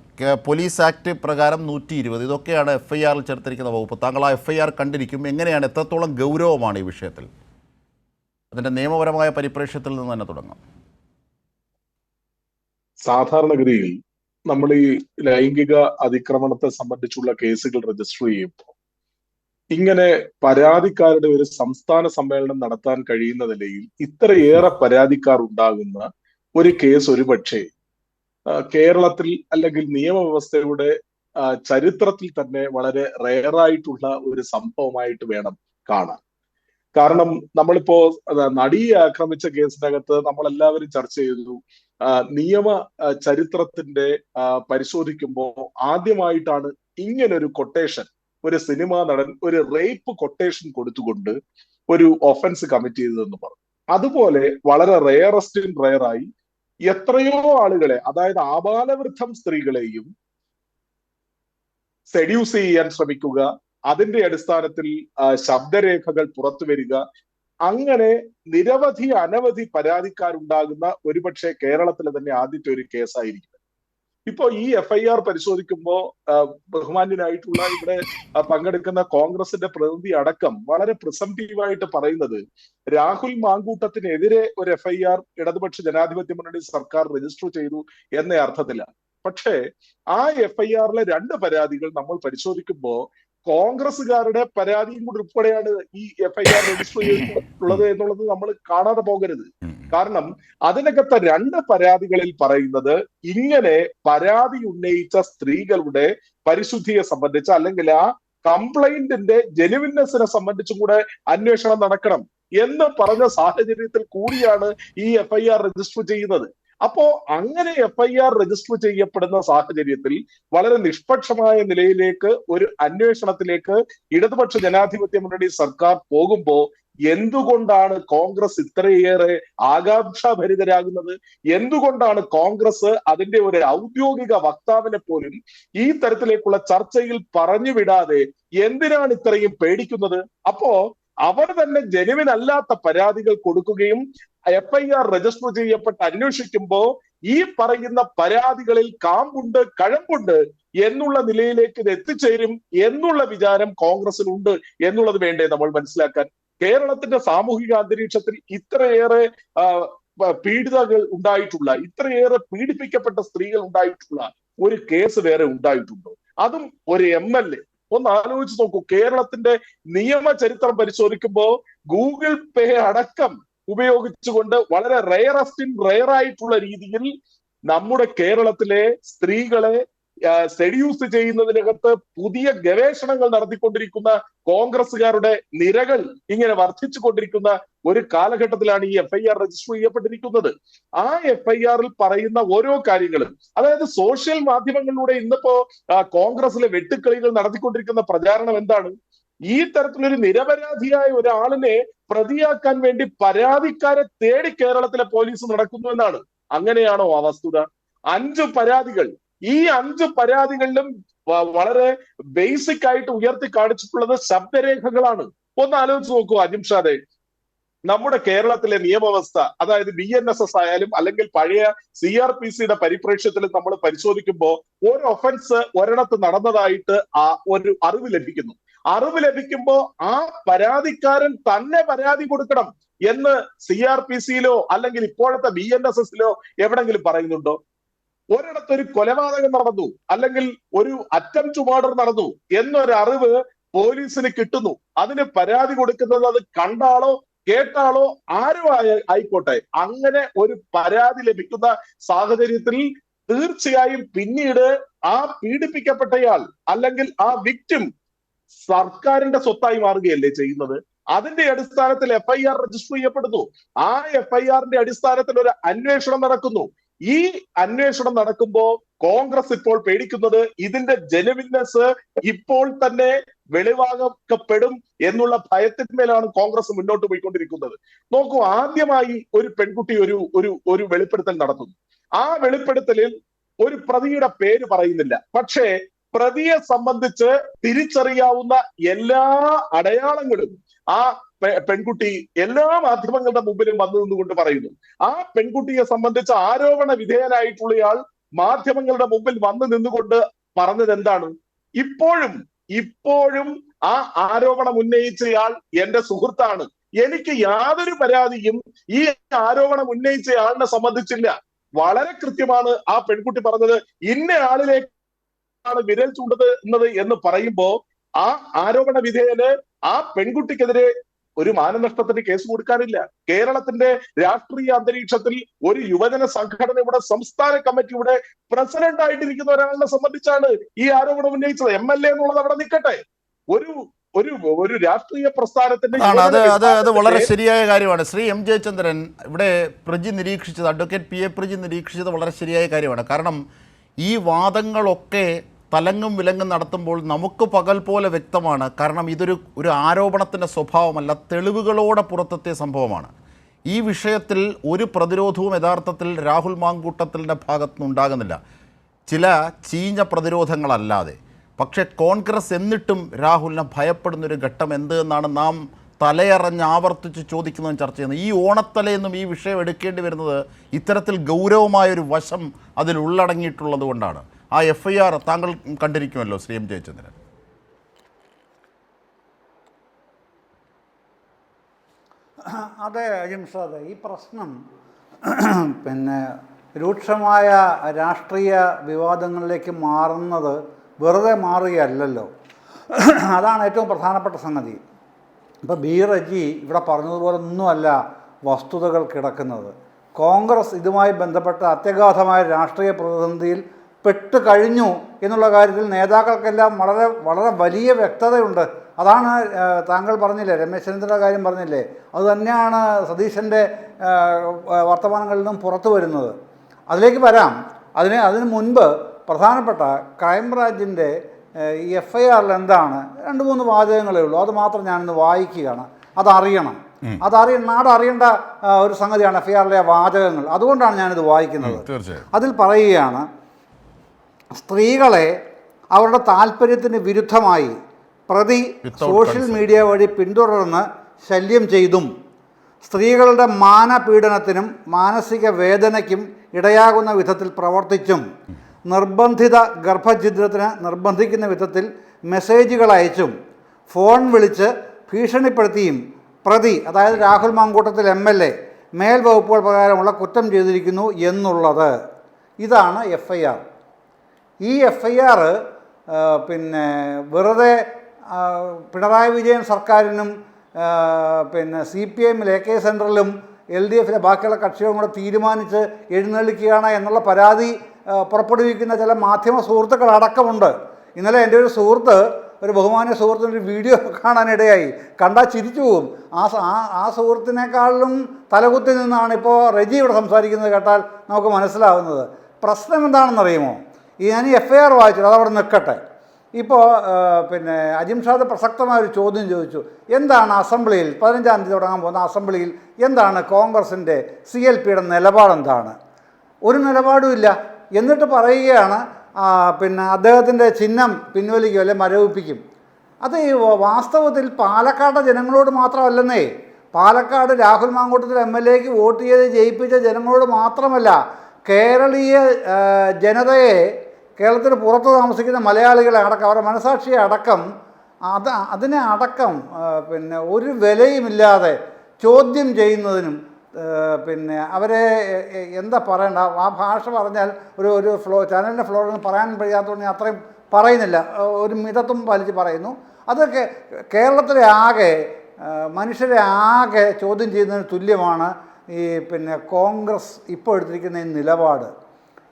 പോലീസ് ആക്ട് പ്രകാരം 120, ഇതൊക്കെയാണ് FIR-ൽ ചേർത്തിരിക്കുന്ന വകുപ്പ്. താങ്കൾ ആ FIR കണ്ടിരിക്കും. എങ്ങനെയാണ്, എത്രത്തോളം ഗൗരവമാണ് ഈ വിഷയത്തിൽ? അതിൻ്റെ നിയമപരമായ പരിപ്രേക്ഷ്യത്തിൽ നിന്ന് തന്നെ തുടങ്ങാം. സാധാരണഗതിയിൽ നമ്മൾ ഈ ലൈംഗിക അതിക്രമണത്തെ സംബന്ധിച്ചുള്ള കേസുകൾ രജിസ്റ്റർ ചെയ്യുമ്പോൾ ഇങ്ങനെ പരാതിക്കാരുടെ ഒരു സംസ്ഥാന സമ്മേളനം നടത്താൻ കഴിയുന്ന നിലയിൽ ഇത്രയേറെ പരാതിക്കാർ ഉണ്ടാകുന്ന ഒരു കേസ് ഒരുപക്ഷെ കേരളത്തിൽ അല്ലെങ്കിൽ നിയമവ്യവസ്ഥയുടെ ചരിത്രത്തിൽ തന്നെ വളരെ റെയറായിട്ടുള്ള ഒരു സംഭവമായിട്ട് വേണം കാണാൻ. കാരണം നമ്മളിപ്പോ നടിയെ ആക്രമിച്ച കേസിനകത്ത് നമ്മളെല്ലാവരും ചർച്ച ചെയ്തു. നിയമ ചരിത്രത്തിന്റെ പരിശോധിക്കുമ്പോൾ ആദ്യമായിട്ടാണ് ഇങ്ങനൊരു കൊട്ടേഷൻ, ഒരു സിനിമാ നടൻ ഒരു റേപ്പ് കൊട്ടേഷൻ കൊടുത്തുകൊണ്ട് ഒരു ഒഫൻസ് കമ്മിറ്റ് ചെയ്തതെന്ന് പറഞ്ഞു. അതുപോലെ വളരെ റെയറസ്റ്റ് റെയറായി എത്രയോ ആളുകളെ, അതായത് ആബാലവൃദ്ധം സ്ത്രീകളെയും സെഡ്യൂസ് ചെയ്യാൻ ശ്രമിക്കുക, അതിന്റെ അടിസ്ഥാനത്തിൽ ശബ്ദരേഖകൾ പുറത്തു വരിക, അങ്ങനെ നിരവധി അനവധി പരാതിക്കാരുണ്ടാകുന്ന ഒരുപക്ഷെ കേരളത്തിലെ തന്നെ ആദ്യത്തെ ഒരു കേസായിരിക്കും. ഇപ്പോ ഈ FIR പരിശോധിക്കുമ്പോൾ ബഹുമാന്യനായിട്ടുള്ള ഇവിടെ പങ്കെടുക്കുന്ന കോൺഗ്രസിന്റെ പ്രതിനിധി അടക്കം വളരെ പ്രിസംറ്റീവായിട്ട് പറയുന്നത് രാഹുൽ മാങ്കൂട്ടത്തിനെതിരെ ഒരു FIR ഇടതുപക്ഷ ജനാധിപത്യ മുന്നണി സർക്കാർ രജിസ്റ്റർ ചെയ്തു എന്ന അർത്ഥത്തിലാണ്. പക്ഷേ ആ FIRലെ 2 പരാതികൾ നമ്മൾ പരിശോധിക്കുമ്പോൾ കോൺഗ്രസുകാരുടെ പരാതിയും കൂടി ഉൾപ്പെടെയാണ് ഈ FIR രജിസ്റ്റർ ചെയ്തിട്ടുള്ളത് എന്നുള്ളത് നമ്മൾ കാണാതെ പോകരുത്. കാരണം അതിനകത്തെ 2 പരാതികളിൽ പറയുന്നത് ഇങ്ങനെ പരാതി ഉന്നയിച്ച സ്ത്രീകളുടെ പരിശുദ്ധിയെ സംബന്ധിച്ച് അല്ലെങ്കിൽ ആ കംപ്ലൈന്റിന്റെ ജെനുവിനെസിനെ സംബന്ധിച്ചും കൂടെ അന്വേഷണം നടക്കണം എന്ന് പറഞ്ഞ സാഹചര്യത്തിൽ കൂടിയാണ് ഈ FIR രജിസ്റ്റർ ചെയ്യുന്നത്. അപ്പോ അങ്ങനെ FIR രജിസ്റ്റർ ചെയ്യപ്പെടുന്ന സാഹചര്യത്തിൽ വളരെ നിഷ്പക്ഷമായ നിലയിലേക്ക് ഒരു അന്വേഷണത്തിലേക്ക് ഇടതുപക്ഷ ജനാധിപത്യ മുന്നണി സർക്കാർ പോകുമ്പോൾ എന്തുകൊണ്ടാണ് കോൺഗ്രസ് ഇത്രയേറെ ആകാംക്ഷാഭരിതരാകുന്നത്? എന്തുകൊണ്ടാണ് കോൺഗ്രസ് അതിന്റെ ഒരു ഔദ്യോഗിക വക്താവിനെ പോലും ഈ തരത്തിലേക്കുള്ള ചർച്ചയിൽ പറഞ്ഞു വിടാതെ എന്തിനാണ് ഇത്രയും പേടിക്കുന്നത്? അപ്പോ അവർ തന്നെ ജെനുവിൻ അല്ലാത്ത പരാതികൾ കൊടുക്കുകയും FIR രജിസ്റ്റർ ചെയ്യപ്പെട്ട് അന്വേഷിക്കുമ്പോൾ ഈ പറയുന്ന പരാതികളിൽ കാമ്പുണ്ട്, കഴമ്പുണ്ട് എന്നുള്ള നിലയിലേക്ക് ഇത് എത്തിച്ചേരും എന്നുള്ള വിചാരം കോൺഗ്രസിനുണ്ട് എന്നുള്ളത് വേണ്ടേ നമ്മൾ മനസ്സിലാക്കാൻ. കേരളത്തിന്റെ സാമൂഹിക അന്തരീക്ഷത്തിൽ ഇത്രയേറെ പീഡിതകൾ ഉണ്ടായിട്ടുള്ള, ഇത്രയേറെ പീഡിപ്പിക്കപ്പെട്ട സ്ത്രീകൾ ഉണ്ടായിട്ടുള്ള ഒരു കേസ് വേറെ ഉണ്ടായിട്ടുണ്ടോ? അതും ഒരു MLA. ഒന്ന് ആലോചിച്ച് നോക്കൂ. കേരളത്തിന്റെ നിയമ ചരിത്രം പരിശോധിക്കുമ്പോൾ ഗൂഗിൾ പേ അടക്കം ഉപയോഗിച്ചുകൊണ്ട് വളരെ റെയറായിട്ടുള്ള രീതിയിൽ നമ്മുടെ കേരളത്തിലെ സ്ത്രീകളെ സെഡ്യൂസ് ചെയ്യുന്നതിനകത്ത് പുതിയ ഗവേഷണങ്ങൾ നടത്തിക്കൊണ്ടിരിക്കുന്ന കോൺഗ്രസുകാരുടെ നിരകൾ ഇങ്ങനെ വർദ്ധിച്ചു കൊണ്ടിരിക്കുന്ന ഒരു കാലഘട്ടത്തിലാണ് ഈ FIR രജിസ്റ്റർ ചെയ്യപ്പെട്ടിരിക്കുന്നത്. ആ FIRൽ പറയുന്ന ഓരോ കാര്യങ്ങളും, അതായത് സോഷ്യൽ മാധ്യമങ്ങളിലൂടെ ഇന്നിപ്പോ കോൺഗ്രസിലെ വെട്ടുക്കളികൾ നടത്തിക്കൊണ്ടിരിക്കുന്ന പ്രചാരണം എന്താണ്? ഈ തരത്തിലൊരു നിരപരാധിയായ ഒരാളിനെ പ്രതിയാക്കാൻ വേണ്ടി പരാതിക്കാരെ തേടി കേരളത്തിലെ പോലീസ് നടക്കുന്നു എന്നാണ്. അങ്ങനെയാണോ ആ വസ്തുത? 5 പരാതികൾ, ഈ 5 പരാതികളിലും വളരെ ബേസിക് ആയിട്ട് ഉയർത്തി കാണിച്ചിട്ടുള്ളത് ശബ്ദരേഖകളാണ്. ഒന്ന് ആലോചിച്ച് നോക്കൂ അജിംഷാദെ, നമ്മുടെ കേരളത്തിലെ നിയമവ്യവസ്ഥ, അതായത് BNSS ആയാലും അല്ലെങ്കിൽ പഴയ CRPCയുടെ പരിപ്രേക്ഷ്യത്തിൽ നമ്മൾ പരിശോധിക്കുമ്പോൾ ഒരു ഒഫൻസ് ഒരിടത്ത് നടന്നതായിട്ട് ഒരു അറിവ് ലഭിക്കുന്നു. അറിവ് ലഭിക്കുമ്പോൾ ആ പരാതിക്കാരൻ തന്നെ പരാതി കൊടുക്കണം എന്ന് CRPCയിലോ അല്ലെങ്കിൽ ഇപ്പോഴത്തെ BNSSലോ എവിടെങ്കിലും പറയുന്നുണ്ടോ? ഒരിടത്തൊരു കൊലപാതകം നടന്നു അല്ലെങ്കിൽ ഒരു അറ്റംപ്റ്റ് മർഡർ നടന്നു എന്നൊരു അറിവ് പോലീസിന് കിട്ടുന്നു. അതിന് പരാതി കൊടുക്കുന്നത് അത് കണ്ടാളോ കേട്ടാളോ ആരും ആയിക്കോട്ടെ, അങ്ങനെ ഒരു പരാതി ലഭിക്കുന്ന സാഹചര്യത്തിൽ തീർച്ചയായും പിന്നീട് ആ പീഡിപ്പിക്കപ്പെട്ടയാൾ അല്ലെങ്കിൽ ആ വിക്ടിം സർക്കാരിന്റെ സ്വത്തായി മാറുകയല്ലേ ചെയ്യുന്നത്. അതിന്റെ അടിസ്ഥാനത്തിൽ FIR രജിസ്റ്റർ ചെയ്യപ്പെടുന്നു. ആ FIRന്റെ അടിസ്ഥാനത്തിൽ ഒരു അന്വേഷണം നടക്കുന്നു. ഈ അന്വേഷണം നടക്കുമ്പോൾ കോൺഗ്രസ് ഇപ്പോൾ പേടിക്കുന്നത് ഇതിന്റെ ജെനുവിനെസ് ഇപ്പോൾ തന്നെ വെളിവാക്കപ്പെടും എന്നുള്ള ഭയത്തിന്മേലാണ് കോൺഗ്രസ് മുന്നോട്ട് പോയിക്കൊണ്ടിരിക്കുന്നത്. നോക്കൂ, ആദ്യമായി ഒരു പെൺകുട്ടി ഒരു വെളിപ്പെടുത്തൽ നടത്തുന്നു. ആ വെളിപ്പെടുത്തലിൽ ഒരു പ്രതിയുടെ പേര് പറയുന്നില്ല. പക്ഷേ പ്രതിയെ സംബന്ധിച്ച് തിരിച്ചറിയാവുന്ന എല്ലാ അടയാളങ്ങളും ആ പെൺകുട്ടി എല്ലാ മാധ്യമങ്ങളുടെ മുമ്പിലും വന്നു നിന്നുകൊണ്ട് പറയുന്നു. ആ പെൺകുട്ടിയെ സംബന്ധിച്ച് ആരോപണ വിധേയനായിട്ടുള്ളയാൾ മാധ്യമങ്ങളുടെ മുമ്പിൽ വന്നു നിന്നുകൊണ്ട് പറഞ്ഞത് എന്താണ്? ഇപ്പോഴും ആ ആരോപണം ഉന്നയിച്ചയാൾ എന്റെ സുഹൃത്താണ്, എനിക്ക് യാതൊരു പരാതിയും ഈ ആരോപണം ഉന്നയിച്ചയാളിനെ സംബന്ധിച്ചില്ല. വളരെ കൃത്യമാണ് ആ പെൺകുട്ടി പറഞ്ഞത്. ഇന്ന ആളിലേക്ക് വിരൽ ചൂണ്ടുന്നത് എന്ന് പറയുമ്പോ ആ ആരോപണ വിധേയന് ആ പെൺകുട്ടിക്കെതിരെ ഒരു മാനനഷ്ടത്തിന് കേസ് കൊടുക്കാനില്ല. കേരളത്തിന്റെ രാഷ്ട്രീയ അന്തരീക്ഷത്തിൽ ഒരു യുവജന സംഘടനയുടെ സംസ്ഥാന കമ്മിറ്റിയുടെ പ്രസിഡന്റ് ആയിട്ടിരിക്കുന്ന ഒരാളിനെ സംബന്ധിച്ചാണ് ഈ ആരോപണം ഉന്നയിച്ചത്. MLA എന്നുള്ളത് അവിടെ നിൽക്കട്ടെ, ഒരു രാഷ്ട്രീയ പ്രസ്ഥാനത്തിന്റെ അത് വളരെ ശരിയായ കാര്യമാണ്. ശ്രീ M. ജയചന്ദ്രൻ ഇവിടെ പ്രജി നിരീക്ഷിച്ചത്, അഡ്വക്കേറ്റ് PA പ്രജി നിരീക്ഷിച്ചത് വളരെ ശരിയായ കാര്യമാണ്. കാരണം ഈ വാദങ്ങളൊക്കെ തലങ്ങും വിലങ്ങും നടത്തുമ്പോൾ നമുക്ക് പകൽ പോലെ വ്യക്തമാണ്. കാരണം ഇതൊരു ആരോപണത്തിൻ്റെ സ്വഭാവമല്ല, തെളിവുകളോടെ പുറത്തെത്തിയ സംഭവമാണ്. ഈ വിഷയത്തിൽ ഒരു പ്രതിരോധവും യഥാർത്ഥത്തിൽ രാഹുൽ മാങ്കൂട്ടത്തിൻ്റെ ഭാഗത്തുനിന്ന് ഉണ്ടാകുന്നില്ല, ചില ചീഞ്ഞ പ്രതിരോധങ്ങളല്ലാതെ. പക്ഷേ കോൺഗ്രസ് എന്നിട്ടും രാഹുലിനെ ഭയപ്പെടുന്നൊരു ഘട്ടം എന്ത് എന്നാണ് നാം തലയറഞ്ഞ് ആവർത്തിച്ച് ചോദിക്കുന്നതും ചർച്ച ചെയ്യുന്നത്. ഈ ഓണത്തലയെന്നും ഈ വിഷയം എടുക്കേണ്ടി വരുന്നത് ഇത്തരത്തിൽ ഗൗരവമായൊരു വശം അതിൽ ഉള്ളടങ്ങിയിട്ടുള്ളത് കൊണ്ടാണ്. ആ FIR താങ്കൾ കണ്ടിരിക്കുമല്ലോ ശ്രീ എം ജയചന്ദ്രൻ. അതെ അജിംഷാദ്, ഈ പ്രശ്നം പിന്നെ രൂക്ഷമായ രാഷ്ട്രീയ വിവാദങ്ങളിലേക്ക് മാറുന്നത് വെറുതെ മാറുകയല്ലല്ലോ. അതാണ് ഏറ്റവും പ്രധാനപ്പെട്ട സംഗതി. ഇപ്പോൾ ബി റജി ഇവിടെ പറഞ്ഞതുപോലെ ഒന്നുമല്ല വസ്തുതകൾ കിടക്കുന്നത്. കോൺഗ്രസ് ഇതുമായി ബന്ധപ്പെട്ട അത്യഗാധമായ രാഷ്ട്രീയ പ്രതിസന്ധിയിൽ പെട്ട് കഴിഞ്ഞു എന്നുള്ള കാര്യത്തിൽ നേതാക്കൾക്കെല്ലാം വളരെ വളരെ വലിയ വ്യക്തതയുണ്ട്. അതാണ് താങ്കൾ പറഞ്ഞില്ലേ, രമേശ് ചെന്നിത്തലയുടെ കാര്യം പറഞ്ഞില്ലേ, അതുതന്നെയാണ് സതീശൻ്റെ വർത്തമാനങ്ങളിൽ നിന്നും പുറത്തു വരുന്നത്. അതിലേക്ക് വരാം. അതിന് മുൻപ് പ്രധാനപ്പെട്ട ക്രൈംബ്രാഞ്ചിൻ്റെ ഈ FIRൽ എന്താണ് 2-3 വാചകങ്ങളേ ഉള്ളൂ. അത് മാത്രം ഞാനിന്ന് വായിക്കുകയാണ്. അതറിയണം, നാടറിയേണ്ട ഒരു സംഗതിയാണ് FIRലെ വാചകങ്ങൾ. അതുകൊണ്ടാണ് ഞാനിത് വായിക്കുന്നത്. അതിൽ പറയുകയാണ്, സ്ത്രീകളെ അവരുടെ താല്പര്യത്തിന് വിരുദ്ധമായി പ്രതി സോഷ്യൽ മീഡിയ വഴി പിന്തുടർന്ന് ശല്യം ചെയ്തും സ്ത്രീകളുടെ മാനപീഡനത്തിനും മാനസിക വേദനയ്ക്കും ഇടയാകുന്ന വിധത്തിൽ പ്രവർത്തിച്ചും നിർബന്ധിത ഗർഭഛിദ്രത്തിന് നിർബന്ധിക്കുന്ന വിധത്തിൽ മെസ്സേജുകൾ അയച്ചും ഫോൺ വിളിച്ച് ഭീഷണിപ്പെടുത്തിയും പ്രതി, അതായത് രാഹുൽ മാങ്കൂട്ടത്തിൽ MLA, മേൽവകുപ്പുകൾ പ്രകാരമുള്ള കുറ്റം ചെയ്തിരിക്കുന്നു എന്നുള്ളത്. ഇതാണ് FIR. ഈ FIR പിന്നെ വെറുതെ പിണറായി വിജയൻ സർക്കാരിനും പിന്നെ CPIM AK സെൻറ്ററിലും LDFിലെ ബാക്കിയുള്ള കക്ഷികളും കൂടെ തീരുമാനിച്ച് എഴുന്നള്ളിക്കുകയാണ് എന്നുള്ള പരാതി പുറപ്പെടുവിക്കുന്ന ചില മാധ്യമ സുഹൃത്തുക്കളടക്കമുണ്ട്. ഇന്നലെ എൻ്റെ ഒരു സുഹൃത്ത്, ഒരു ബഹുമാന്യ സുഹൃത്തിൻ്റെ ഒരു വീഡിയോ കാണാനിടയായി. കണ്ടാൽ ചിരിച്ചു പോകും. ആ സുഹൃത്തിനേക്കാളിലും തലകുത്തി നിന്നാണ് ഇപ്പോൾ റജി ഇവിടെ സംസാരിക്കുന്നത് കേട്ടാൽ നമുക്ക് മനസ്സിലാവുന്നത്. പ്രശ്നം എന്താണെന്നറിയുമോ? ഞാൻ ഈ FIR വായിച്ചു, അതവിടെ നിൽക്കട്ടെ. ഇപ്പോൾ പിന്നെ അജിംഷാദ് പ്രസക്തമായൊരു ചോദ്യം ചോദിച്ചു. എന്താണ് അസംബ്ലിയിൽ 15-ാം തീയതി തുടങ്ങാൻ പോകുന്ന അസംബ്ലിയിൽ എന്താണ് കോൺഗ്രസിൻ്റെ CLPയുടെ നിലപാടെന്താണ്? ഒരു നിലപാടുമില്ല. എന്നിട്ട് പറയുകയാണ് പിന്നെ അദ്ദേഹത്തിൻ്റെ ചിഹ്നം പിൻവലിക്കും അല്ലെ മരവിപ്പിക്കും. അത് വാസ്തവത്തിൽ പാലക്കാട് ജനങ്ങളോട് മാത്രമല്ലെന്നേ. പാലക്കാട് രാഹുൽ മാങ്കൂട്ടത്തിൽ MLAക്ക് വോട്ട് ചെയ്ത് ജയിപ്പിച്ച ജനങ്ങളോട് മാത്രമല്ല, കേരളീയ ജനതയെ, കേരളത്തിന് പുറത്ത് താമസിക്കുന്ന മലയാളികളെ അടക്കം, അവരുടെ മനസാക്ഷിയെ അടക്കം, അതിനെ അടക്കം പിന്നെ ഒരു വിലയുമില്ലാതെ ചോദ്യം ചെയ്യുന്നതിനും പിന്നെ അവരെ എന്താ പറയണ്ട, ആ ഭാഷ പറഞ്ഞാൽ ഒരു ചാനലിൻ്റെ ഫ്ലോറിൽ പറയാൻ കഴിയാത്തതുകൊണ്ട് ഞാൻ അത്രയും പറയുന്നില്ല, ഒരു മിതത്വം പാലിച്ച് പറയുന്നു. അതൊക്കെ കേരളത്തിലെ ആകെ മനുഷ്യരെ ആകെ ചോദ്യം ചെയ്യുന്നതിന് തുല്യമാണ് ഈ പിന്നെ കോൺഗ്രസ് ഇപ്പോൾ എടുത്തിരിക്കുന്ന ഈ നിലപാട്.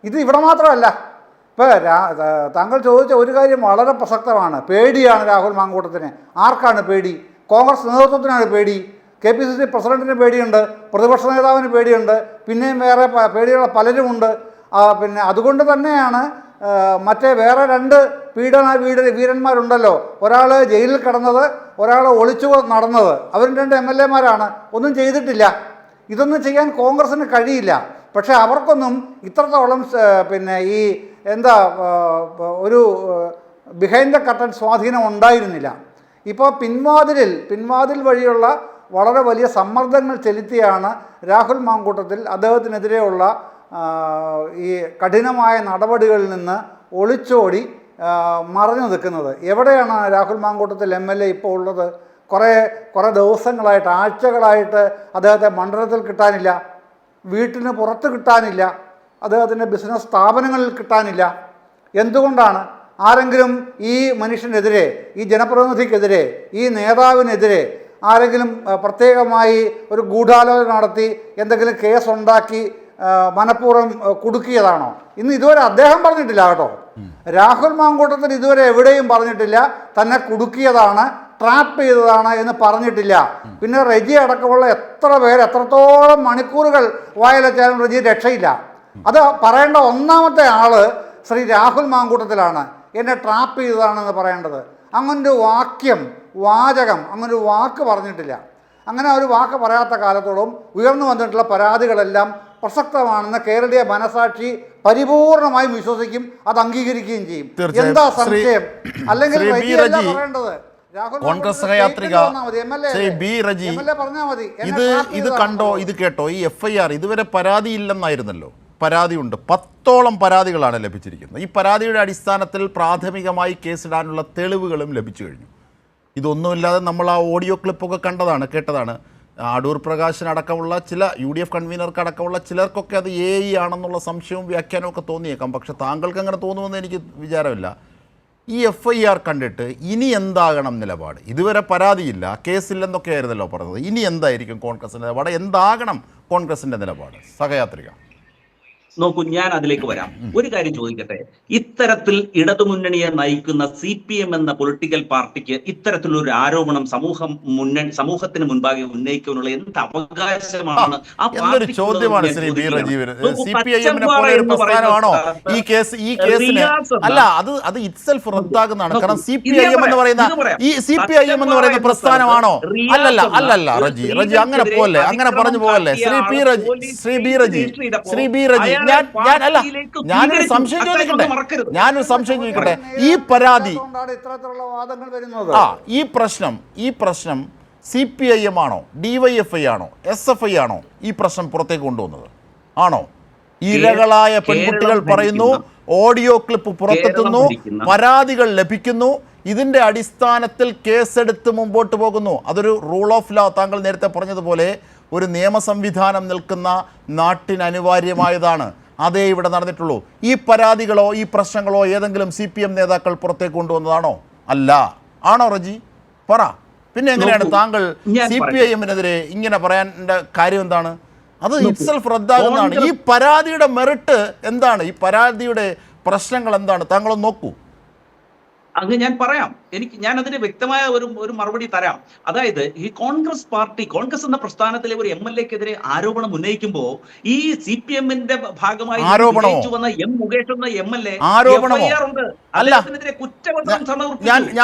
ഇത് ഇവിടെ മാത്രമല്ല. ഇപ്പോൾ താങ്കൾ ചോദിച്ച ഒരു കാര്യം വളരെ പ്രസക്തമാണ്. പേടിയാണ് രാഹുൽ മാങ്കൂട്ടത്തിന്. ആർക്കാണ് പേടി? കോൺഗ്രസ് നേതൃത്വത്തിനാണ് പേടി. KPCC പ്രസിഡന്റിന് പേടിയുണ്ട്, പ്രതിപക്ഷ നേതാവിന് പേടിയുണ്ട്, പിന്നെയും വേറെ പേടിയുള്ള പലരുമുണ്ട്. പിന്നെ അതുകൊണ്ട് തന്നെയാണ് മറ്റേ വേറെ 2 വീരന്മാരുണ്ടല്ലോ, ഒരാൾ ജയിലിൽ കിടന്നത്, ഒരാൾ ഒളിച്ചു നടന്നത്. അവരും 2 MLAമാരാണ്, ഒന്നും ചെയ്തിട്ടില്ല. ഇതൊന്നും ചെയ്യാൻ കോൺഗ്രസ്സിന് കഴിയില്ല. പക്ഷേ അവർക്കൊന്നും ഇത്രത്തോളം പിന്നെ ഈ എന്താ ഒരു ബിഹൈൻഡ് ദ കർട്ടൻ സ്വാധീനം ഉണ്ടായിരുന്നില്ല. ഇപ്പോൾ പിൻവാതിൽ വഴിയുള്ള വളരെ വലിയ സമ്മർദ്ദങ്ങൾ ചെലുത്തിയാണ് രാഹുൽ മാങ്കൂട്ടത്തിൽ അദ്ദേഹത്തിനെതിരെയുള്ള ഈ കഠിനമായ നടപടികളിൽ നിന്ന് ഒളിച്ചോടി മറഞ്ഞു നിൽക്കുന്നത്. എവിടെയാണ് രാഹുൽ മാങ്കൂട്ടത്തിൽ MLA ഇപ്പോൾ ഉള്ളത്? കുറേ ദിവസങ്ങളായിട്ട്, ആഴ്ചകളായിട്ട് അദ്ദേഹത്തെ മണ്ഡലത്തിൽ കിട്ടാനില്ല, വീട്ടിന് പുറത്ത് കിട്ടാനില്ല, അദ്ദേഹത്തിൻ്റെ ബിസിനസ് സ്ഥാപനങ്ങളിൽ കിട്ടാനില്ല. എന്തുകൊണ്ടാണ്? ആരെങ്കിലും ഈ മനുഷ്യനെതിരെ, ഈ ജനപ്രതിനിധിക്കെതിരെ, ഈ നേതാവിനെതിരെ ആരെങ്കിലും പ്രത്യേകമായി ഒരു ഗൂഢാലോചന നടത്തി എന്തെങ്കിലും കേസുണ്ടാക്കി മനഃപൂർവ്വം കുടുക്കിയതാണോ? ഇതുവരെ അദ്ദേഹം പറഞ്ഞിട്ടില്ല കേട്ടോ. രാഹുൽ മാങ്കൂട്ടത്തിൽ ഇതുവരെ എവിടെയും പറഞ്ഞിട്ടില്ല തന്നെ കുടുക്കിയതാണ്, ട്രാപ്പ് ചെയ്തതാണ് എന്ന് പറഞ്ഞിട്ടില്ല. പിന്നെ റജി അടക്കമുള്ള എത്രത്തോളം മണിക്കൂറുകൾ വായിലച്ചാലും റജി രക്ഷയില്ല. അത് പറയേണ്ട ഒന്നാമത്തെ ആള് ശ്രീ രാഹുൽ മാങ്കൂട്ടത്തിലാണ്. എന്നെ ട്രാപ്പ് ചെയ്തതാണെന്ന് പറയേണ്ടത്. അങ്ങനൊരു വാചകം, അങ്ങനൊരു വാക്ക് പറഞ്ഞിട്ടില്ല. അങ്ങനെ ഒരു വാക്ക് പറയാത്ത കാലത്തോളം ഉയർന്നു വന്നിട്ടുള്ള പരാതികളെല്ലാം പ്രസക്തമാണെന്ന് കേരളീയ മനസാക്ഷി പരിപൂർണമായും വിശ്വസിക്കും, അത് അംഗീകരിക്കുകയും ചെയ്യും. എന്താ സംശയം? അല്ലെങ്കിൽ പറയേണ്ടത് കോൺഗ്രസ് സഹയാത്രിക ശ്രീ ബി റജി, ഇത് കണ്ടോ, ഇത് കേട്ടോ, ഈ FIR ഇതുവരെ പരാതിയില്ലെന്നായിരുന്നല്ലോ, പരാതിയുണ്ട്. 10ഓളം പരാതികളാണ് ലഭിച്ചിരിക്കുന്നത്. ഈ പരാതിയുടെ അടിസ്ഥാനത്തിൽ പ്രാഥമികമായി കേസിടാനുള്ള തെളിവുകളും ലഭിച്ചു കഴിഞ്ഞു. ഇതൊന്നുമില്ലാതെ നമ്മൾ ആ ഓഡിയോ ക്ലിപ്പൊക്കെ കണ്ടതാണ്, കേട്ടതാണ്. അടൂർ പ്രകാശിനടക്കമുള്ള ചില UDF കൺവീനർക്കടക്കമുള്ള ചിലർക്കൊക്കെ അത് AI ആണെന്നുള്ള സംശയവും വ്യാഖ്യാനവും ഒക്കെ തോന്നിയേക്കാം. പക്ഷെ താങ്കൾക്ക് അങ്ങനെ തോന്നുമെന്ന് എനിക്ക് വിചാരമില്ല. ഈ FIR കണ്ടിട്ട് ഇനി എന്താകണം നിലപാട്? ഇതുവരെ പരാതിയില്ല, കേസില്ലെന്നൊക്കെയായിരുന്നല്ലോ പറഞ്ഞത്. ഇനി എന്തായിരിക്കും കോൺഗ്രസിൻ്റെ നിലപാട്? എന്താകണം കോൺഗ്രസിൻ്റെ നിലപാട്? സഹയാത്രിക നോക്കൂ, ഞാൻ അതിലേക്ക് വരാം. ഒരു കാര്യം ചോദിക്കട്ടെ, ഇത്തരത്തിൽ ഇടതുമുന്നണിയെ നയിക്കുന്ന CPM എന്ന പൊളിറ്റിക്കൽ പാർട്ടിക്ക് ഇത്തരത്തിലൊരു ആരോപണം സമൂഹത്തിന് മുൻപാകെ ഉന്നയിക്കാനുള്ള എന്ത് അവകാശമാണ് ആ എന്നൊരു ചോദ്യമാണ് ശ്രീ ബി റജീവൻ. CPIM-നെ പോലെ ഒരു പ്രസ്ഥാനമാണോ ഈ കേസിന്? അല്ല, അത് ഇറ്റ്സെൽഫ് റദ്ദാകുന്നതാണ്. കാരണം CPIM എന്ന് പറയുന്ന പ്രസ്ഥാനമാണോ? അല്ലല്ല റജി, അങ്ങനെ പോലെ അങ്ങനെ പറഞ്ഞു പോകല്ലേ. ശ്രീ ബി റജി ഞാനൊരു സംശയം ചോദിക്കട്ടെ. ഈ പരാതി, ഈ പ്രശ്നം CPIM ആണോ, DYFI ആണോ, SFI ആണോ ഈ പ്രശ്നം പുറത്തേക്ക് കൊണ്ടുവന്നത്? ആണോ? ഇരകളായ പെൺകുട്ടികൾ പറയുന്നു, ഓഡിയോ ക്ലിപ്പ് പുറത്തെത്തുന്നു, പരാതികൾ ലഭിക്കുന്നു, ഇതിൻ്റെ അടിസ്ഥാനത്തിൽ കേസെടുത്ത് മുമ്പോട്ട് പോകുന്നു. അതൊരു റൂൾ ഓഫ് ലോ, താങ്കൾ നേരത്തെ പറഞ്ഞതുപോലെ ഒരു നിയമ സംവിധാനം നിൽക്കുന്ന നാട്ടിന് അനിവാര്യമായതാണ്. അതേ ഇവിടെ നടന്നിട്ടുള്ളൂ. ഈ പരാതികളോ ഈ പ്രശ്നങ്ങളോ ഏതെങ്കിലും CPM നേതാക്കൾ പുറത്തേക്ക് കൊണ്ടുവന്നതാണോ? അല്ല. ആണോ റജി? പറ. പിന്നെ എങ്ങനെയാണ് താങ്കൾ CPIM-നെതിരെ ഇങ്ങനെ പറയാനുള്ള കാര്യം എന്താണ്? അത് ഇറ്റ്സെൽഫ് റദ്ദാകുന്നതാണ്. ഈ പരാതിയുടെ മെറിറ്റ് എന്താണ്? ഈ പരാതിയുടെ പ്രശ്നങ്ങൾ എന്താണ്? താങ്കളൊന്ന് നോക്കൂ. അങ്ങ് ഞാൻ പറയാം. ഞാൻ അതിന് വ്യക്തമായ ഒരു മറുപടി തരാം. അതായത് ഈ കോൺഗ്രസ് എന്ന പ്രസ്ഥാനത്തിലെ ഒരു MLA-ക്കെതിരെ ആരോപണം ഉന്നയിക്കുമ്പോൾ ഈ CPM-ന്റെ ഭാഗമായി വന്ന മുകേഷ് എന്ന MLA ഉണ്ട്. അദ്ദേഹത്തിനെതിരെ കുറ്റപത്രം സമർപ്പിച്ചു.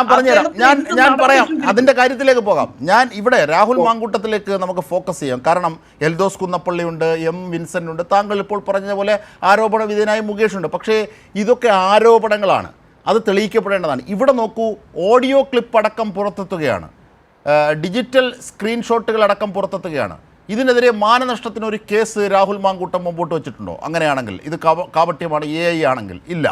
ഞാൻ പറയാം, അതിന്റെ കാര്യത്തിലേക്ക് പോകാം. ഞാൻ ഇവിടെ രാഹുൽ മാങ്കൂട്ടത്തിലേക്ക് നമുക്ക് ഫോക്കസ് ചെയ്യാം. കാരണം എൽദോസ് കുന്നപ്പള്ളിയുണ്ട്, വിൻസെന്റ് ഉണ്ട്, താങ്കൾ ഇപ്പോൾ പറഞ്ഞതുപോലെ ആരോപണ വിധേയനായ മുകേഷ് ഉണ്ട്. പക്ഷേ ഇതൊക്കെ ആരോപണങ്ങളാണ്, അത് തെളിയിക്കപ്പെടേണ്ടതാണ്. ഇവിടെ നോക്കൂ, ഓഡിയോ ക്ലിപ്പ് അടക്കം പുറത്തെത്തുകയാണ്, ഡിജിറ്റൽ സ്ക്രീൻഷോട്ടുകളടക്കം പുറത്തെത്തുകയാണ്. ഇതിനെതിരെ മാനനഷ്ടത്തിനൊരു കേസ് രാഹുൽ മാങ്കൂട്ടം മുമ്പോട്ട് വെച്ചിട്ടുണ്ടോ? അങ്ങനെയാണെങ്കിൽ ഇത് കാപട്യമാണ്, AI ആണെങ്കിൽ ഇല്ല.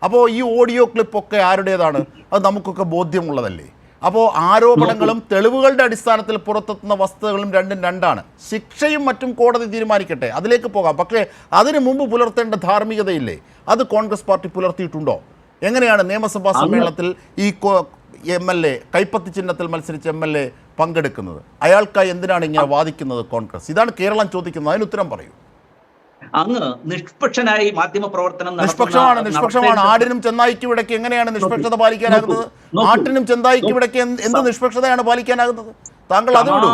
അപ്പോൾ ഈ ഓഡിയോ ക്ലിപ്പൊക്കെ ആരുടേതാണ്? അത് നമുക്കൊക്കെ ബോധ്യമുള്ളതല്ലേ? അപ്പോൾ ആരോപണങ്ങളും തെളിവുകളുടെ അടിസ്ഥാനത്തിൽ പുറത്തെത്തുന്ന വസ്തുതകളും രണ്ടും രണ്ടാണ്. ശിക്ഷയും മറ്റും കോടതി തീരുമാനിക്കട്ടെ, അതിലേക്ക് പോകാം. പക്ഷേ അതിനു മുമ്പ് പുലർത്തേണ്ട ധാർമ്മികതയില്ലേ? അത് കോൺഗ്രസ് പാർട്ടി പുലർത്തിയിട്ടുണ്ടോ? എങ്ങനെയാണ് നിയമസഭാ സമ്മേളനത്തിൽ ഈ MLA കൈപ്പത്തി ചിഹ്നത്തിൽ മത്സരിച്ച MLA പങ്കെടുക്കുന്നത്? അയാൾക്കായി എന്തിനാണ് ഇങ്ങനെ വാദിക്കുന്നത് കോൺഗ്രസ്? ഇതാണ് കേരളം ചോദിക്കുന്നത്. അതിന് ഉത്തരം പറയൂ. അങ്ങ് നിഷ്പക്ഷനായി മാധ്യമ പ്രവർത്തനം നിഷ്പക്ഷമാണ്. ആടിനും ചെന്നായിക്കും ഇടയ്ക്ക് എങ്ങനെയാണ് നിഷ്പക്ഷത പാലിക്കാനാകുന്നത്? ആട്ടിനും ചെന്നായിക്കും ഇടയ്ക്ക് എന്ത് നിഷ്പക്ഷതയാണ് പാലിക്കാനാകുന്നത്? താങ്കൾ അത് വിടൂ.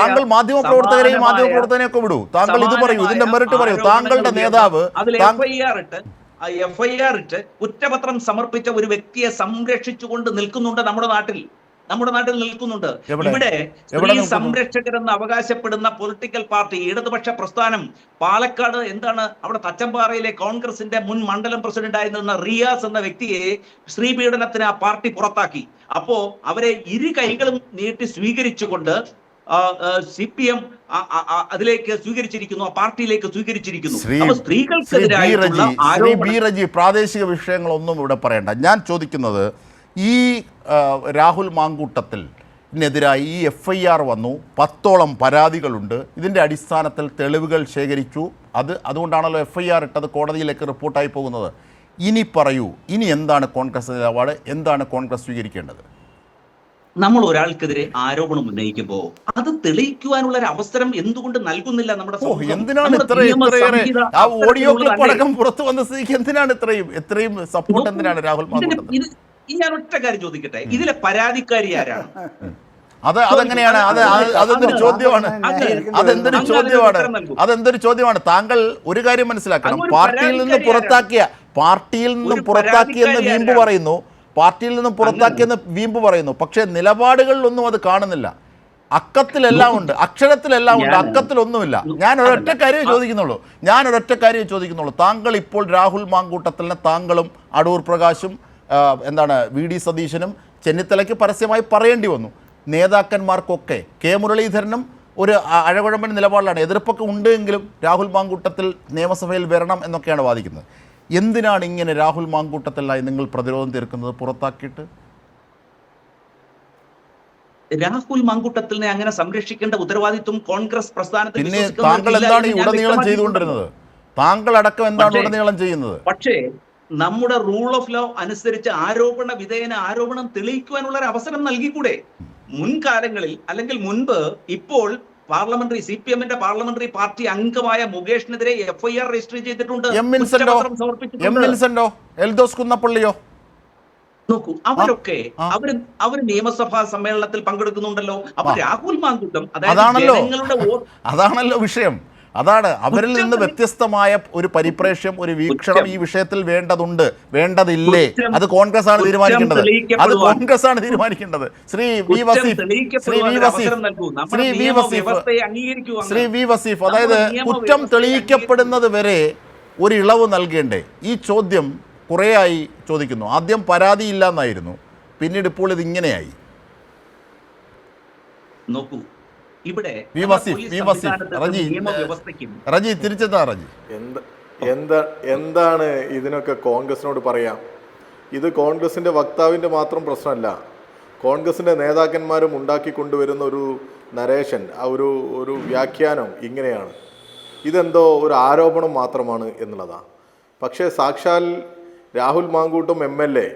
താങ്കൾ മാധ്യമ പ്രവർത്തകരെയൊക്കെ വിടൂ. താങ്കൾ ഇത് പറയൂ, ഇതിന്റെ മെറിറ്റ് പറയൂ. താങ്കളുടെ നേതാവ് FIR ഇട്ട് കുറ്റപത്രം സമർപ്പിച്ച ഒരു വ്യക്തിയെ സംരക്ഷിച്ചുകൊണ്ട് നിൽക്കുന്നുണ്ട് നമ്മുടെ നാട്ടിൽ നിൽക്കുന്നുണ്ട്. ഇവിടെ സ്ത്രീ സംരക്ഷകരെന്ന് അവകാശപ്പെടുന്ന പൊളിറ്റിക്കൽ പാർട്ടി, ഇടതുപക്ഷ പ്രസ്ഥാനം പാലക്കാട് അവിടെ തച്ചമ്പാറയിലെ കോൺഗ്രസിന്റെ മുൻ മണ്ഡലം പ്രസിഡന്റ് ആയിരുന്ന റിയാസ് എന്ന വ്യക്തിയെ സ്ത്രീപീഡനത്തിന് ആ പാർട്ടി പുറത്താക്കി. അപ്പോ അവരെ ഇരു കൈകളും നീട്ടി സ്വീകരിച്ചുകൊണ്ട് CPM അതിലേക്ക് സ്വീകരിച്ചിരിക്കുന്നു, ആ പാർട്ടിയിലേക്ക് സ്വീകരിച്ചിരിക്കുന്നു. സ്ത്രീകൾക്കെതിരായി പ്രാദേശിക വിഷയങ്ങളൊന്നും ഇവിടെ പറയണ്ട. ഞാൻ ചോദിക്കുന്നത്, ഈ രാഹുൽ മാങ്കൂട്ടത്തിനെതിരായി ഈ FIR വന്നു, 10ഓളം പരാതികളുണ്ട്, ഇതിൻ്റെ അടിസ്ഥാനത്തിൽ തെളിവുകൾ ശേഖരിച്ചു. അതുകൊണ്ടാണല്ലോ FIR ഇട്ടത്, കോടതിയിലേക്ക് റിപ്പോർട്ടായി പോകുന്നത്. ഇനി പറയൂ, ഇനി എന്താണ് കോൺഗ്രസ് നിലപാട്? എന്താണ് കോൺഗ്രസ് സ്വീകരിക്കേണ്ടത്? നമ്മൾ ഒരാൾക്കെതിരെ ആരോപണം ഉന്നയിക്കുമ്പോൾ അത് തെളിയിക്കുവാനുള്ള ഒരു അവസരം എന്തുകൊണ്ട് നൽകുന്നില്ല നമ്മുടെ സമൂഹം? എന്തിനാണ് ഓഡിയോ ക്ലിപ്പ് അടക്കം പുറത്തു വന്ന സ്ഥിതിക്ക് എന്തിനാണ് ഇത്രയും സപ്പോർട്ട്? എന്തിനാണ് രാഹുൽ മാങ്കൂട്ടത്തിന്? ഞാൻ ഒറ്റ കാര്യം ചോദിക്കട്ടെ, ഇതിലെ പരാതിക്കാരി ആരാണ്? അതെങ്ങനെയാണ്? അതെന്തൊരു ചോദ്യമാണ്? അതെന്തൊരു ചോദ്യമാണ്? താങ്കൾ ഒരു കാര്യം മനസ്സിലാക്കണം. പാർട്ടിയിൽ നിന്നും പുറത്താക്കിയെന്ന് വീമ്പ് പറയുന്നു, പക്ഷേ നിലപാടുകളിലൊന്നും അത് കാണുന്നില്ല. അക്കത്തിലെല്ലാം ഉണ്ട്, അക്ഷരത്തിലെല്ലാം ഉണ്ട്, അക്കത്തിലൊന്നുമില്ല. ഞാൻ ഒരൊറ്റ കാര്യമേ ചോദിക്കുന്നുള്ളൂ. താങ്കൾ ഇപ്പോൾ രാഹുൽ മാങ്കൂട്ടത്തിലിനെ താങ്കളും അടൂർ പ്രകാശും വി ഡി സതീശനും ചെന്നിത്തലയ്ക്ക് പരസ്യമായി പറയേണ്ടി വന്നു. നേതാക്കന്മാർക്കൊക്കെ കെ മുരളീധരനും ഒരു അഴകുഴമ്പൻ നിലപാടിലാണ്. എതിർപ്പൊക്കെ ഉണ്ടെങ്കിലും രാഹുൽ മാങ്കൂട്ടത്തിൽ നിയമസഭയിൽ വരണം എന്നൊക്കെയാണ് വാദിക്കുന്നത്. എന്തിനാണ് ഇങ്ങനെ രാഹുൽ മാങ്കൂട്ടത്തിലായി നിങ്ങൾ പ്രതിരോധം തീർക്കുന്നത് പുറത്താക്കിയിട്ട്? രാഹുൽ മാങ്കൂട്ടത്തിനെ അങ്ങനെ സംരക്ഷിക്കേണ്ട ഉത്തരവാദിത്വം കോൺഗ്രസ് പ്രസ്ഥാനത്തിൽ പിന്നെ താങ്കൾ എന്താണ് ഈ ഉടനീളം ചെയ്തുകൊണ്ടിരുന്നത്? താങ്കൾ അടക്കം എന്താണ് ഉടനീളം ചെയ്യുന്നത്? പക്ഷേ നമ്മുടെ റൂൾ ഓഫ് ലോ അനുസരിച്ച് ആരോപണ വിധേയന ആരോപണം തെളിയിക്കുവാനുള്ള ഒരു അവസരം നൽകിക്കൂടെ? മുൻകാലങ്ങളിൽ അല്ലെങ്കിൽ മുൻപ് ഇപ്പോൾ പാർലമെന്ററി CPM-ന്റെ പാർലമെന്ററി പാർട്ടി അംഗമായ മുകേഷിനെതിരെ FIR രജിസ്റ്റർ ചെയ്തിട്ടുണ്ട്. എൽദോസ് കുന്നപ്പള്ളിയോ? നോക്കൂ, അവരൊക്കെ അവര് നിയമസഭാ സമ്മേളനത്തിൽ പങ്കെടുക്കുന്നുണ്ടല്ലോ. അപ്പൊ രാഹുൽ മാങ്കൂട്ടം അതാണല്ലോ വിഷയം. അതാണ് അവരിൽ നിന്ന് വ്യത്യസ്തമായ ഒരു പരിപ്രേക്ഷ്യം, ഒരു വീക്ഷണം ഈ വിഷയത്തിൽ വേണ്ടതില്ലേ? അത് കോൺഗ്രസ് ആണ് തീരുമാനിക്കേണ്ടത്. ശ്രീ വി വസീഫ്, അതായത് കുറ്റം തെളിയിക്കപ്പെടുന്നത് വരെ ഒരു ഇളവ് നൽകേണ്ടേ? ഈ ചോദ്യം കുറേയായി ചോദിക്കുന്നു. ആദ്യം പരാതിയില്ല എന്നായിരുന്നു, പിന്നീട് ഇപ്പോൾ ഇത് ഇങ്ങനെയായി. നോക്കൂ, ഇവിടെ റജി തിരിച്ചെത്താ. റജി, എന്താണ് ഇതിനൊക്കെ കോൺഗ്രസിനോട് പറയാം? ഇത് കോൺഗ്രസിൻ്റെ വക്താവിൻ്റെ മാത്രം പ്രശ്നമല്ല. കോൺഗ്രസിൻ്റെ നേതാക്കന്മാരും ഉണ്ടാക്കിക്കൊണ്ടുവരുന്ന ഒരു നരേഷൻ, ഒരു വ്യാഖ്യാനം ഇങ്ങനെയാണ്. ഇതെന്തോ ഒരു ആരോപണം മാത്രമാണ് എന്നുള്ളതാണ്. പക്ഷേ സാക്ഷാൽ രാഹുൽ മാങ്കൂട്ടം MLA,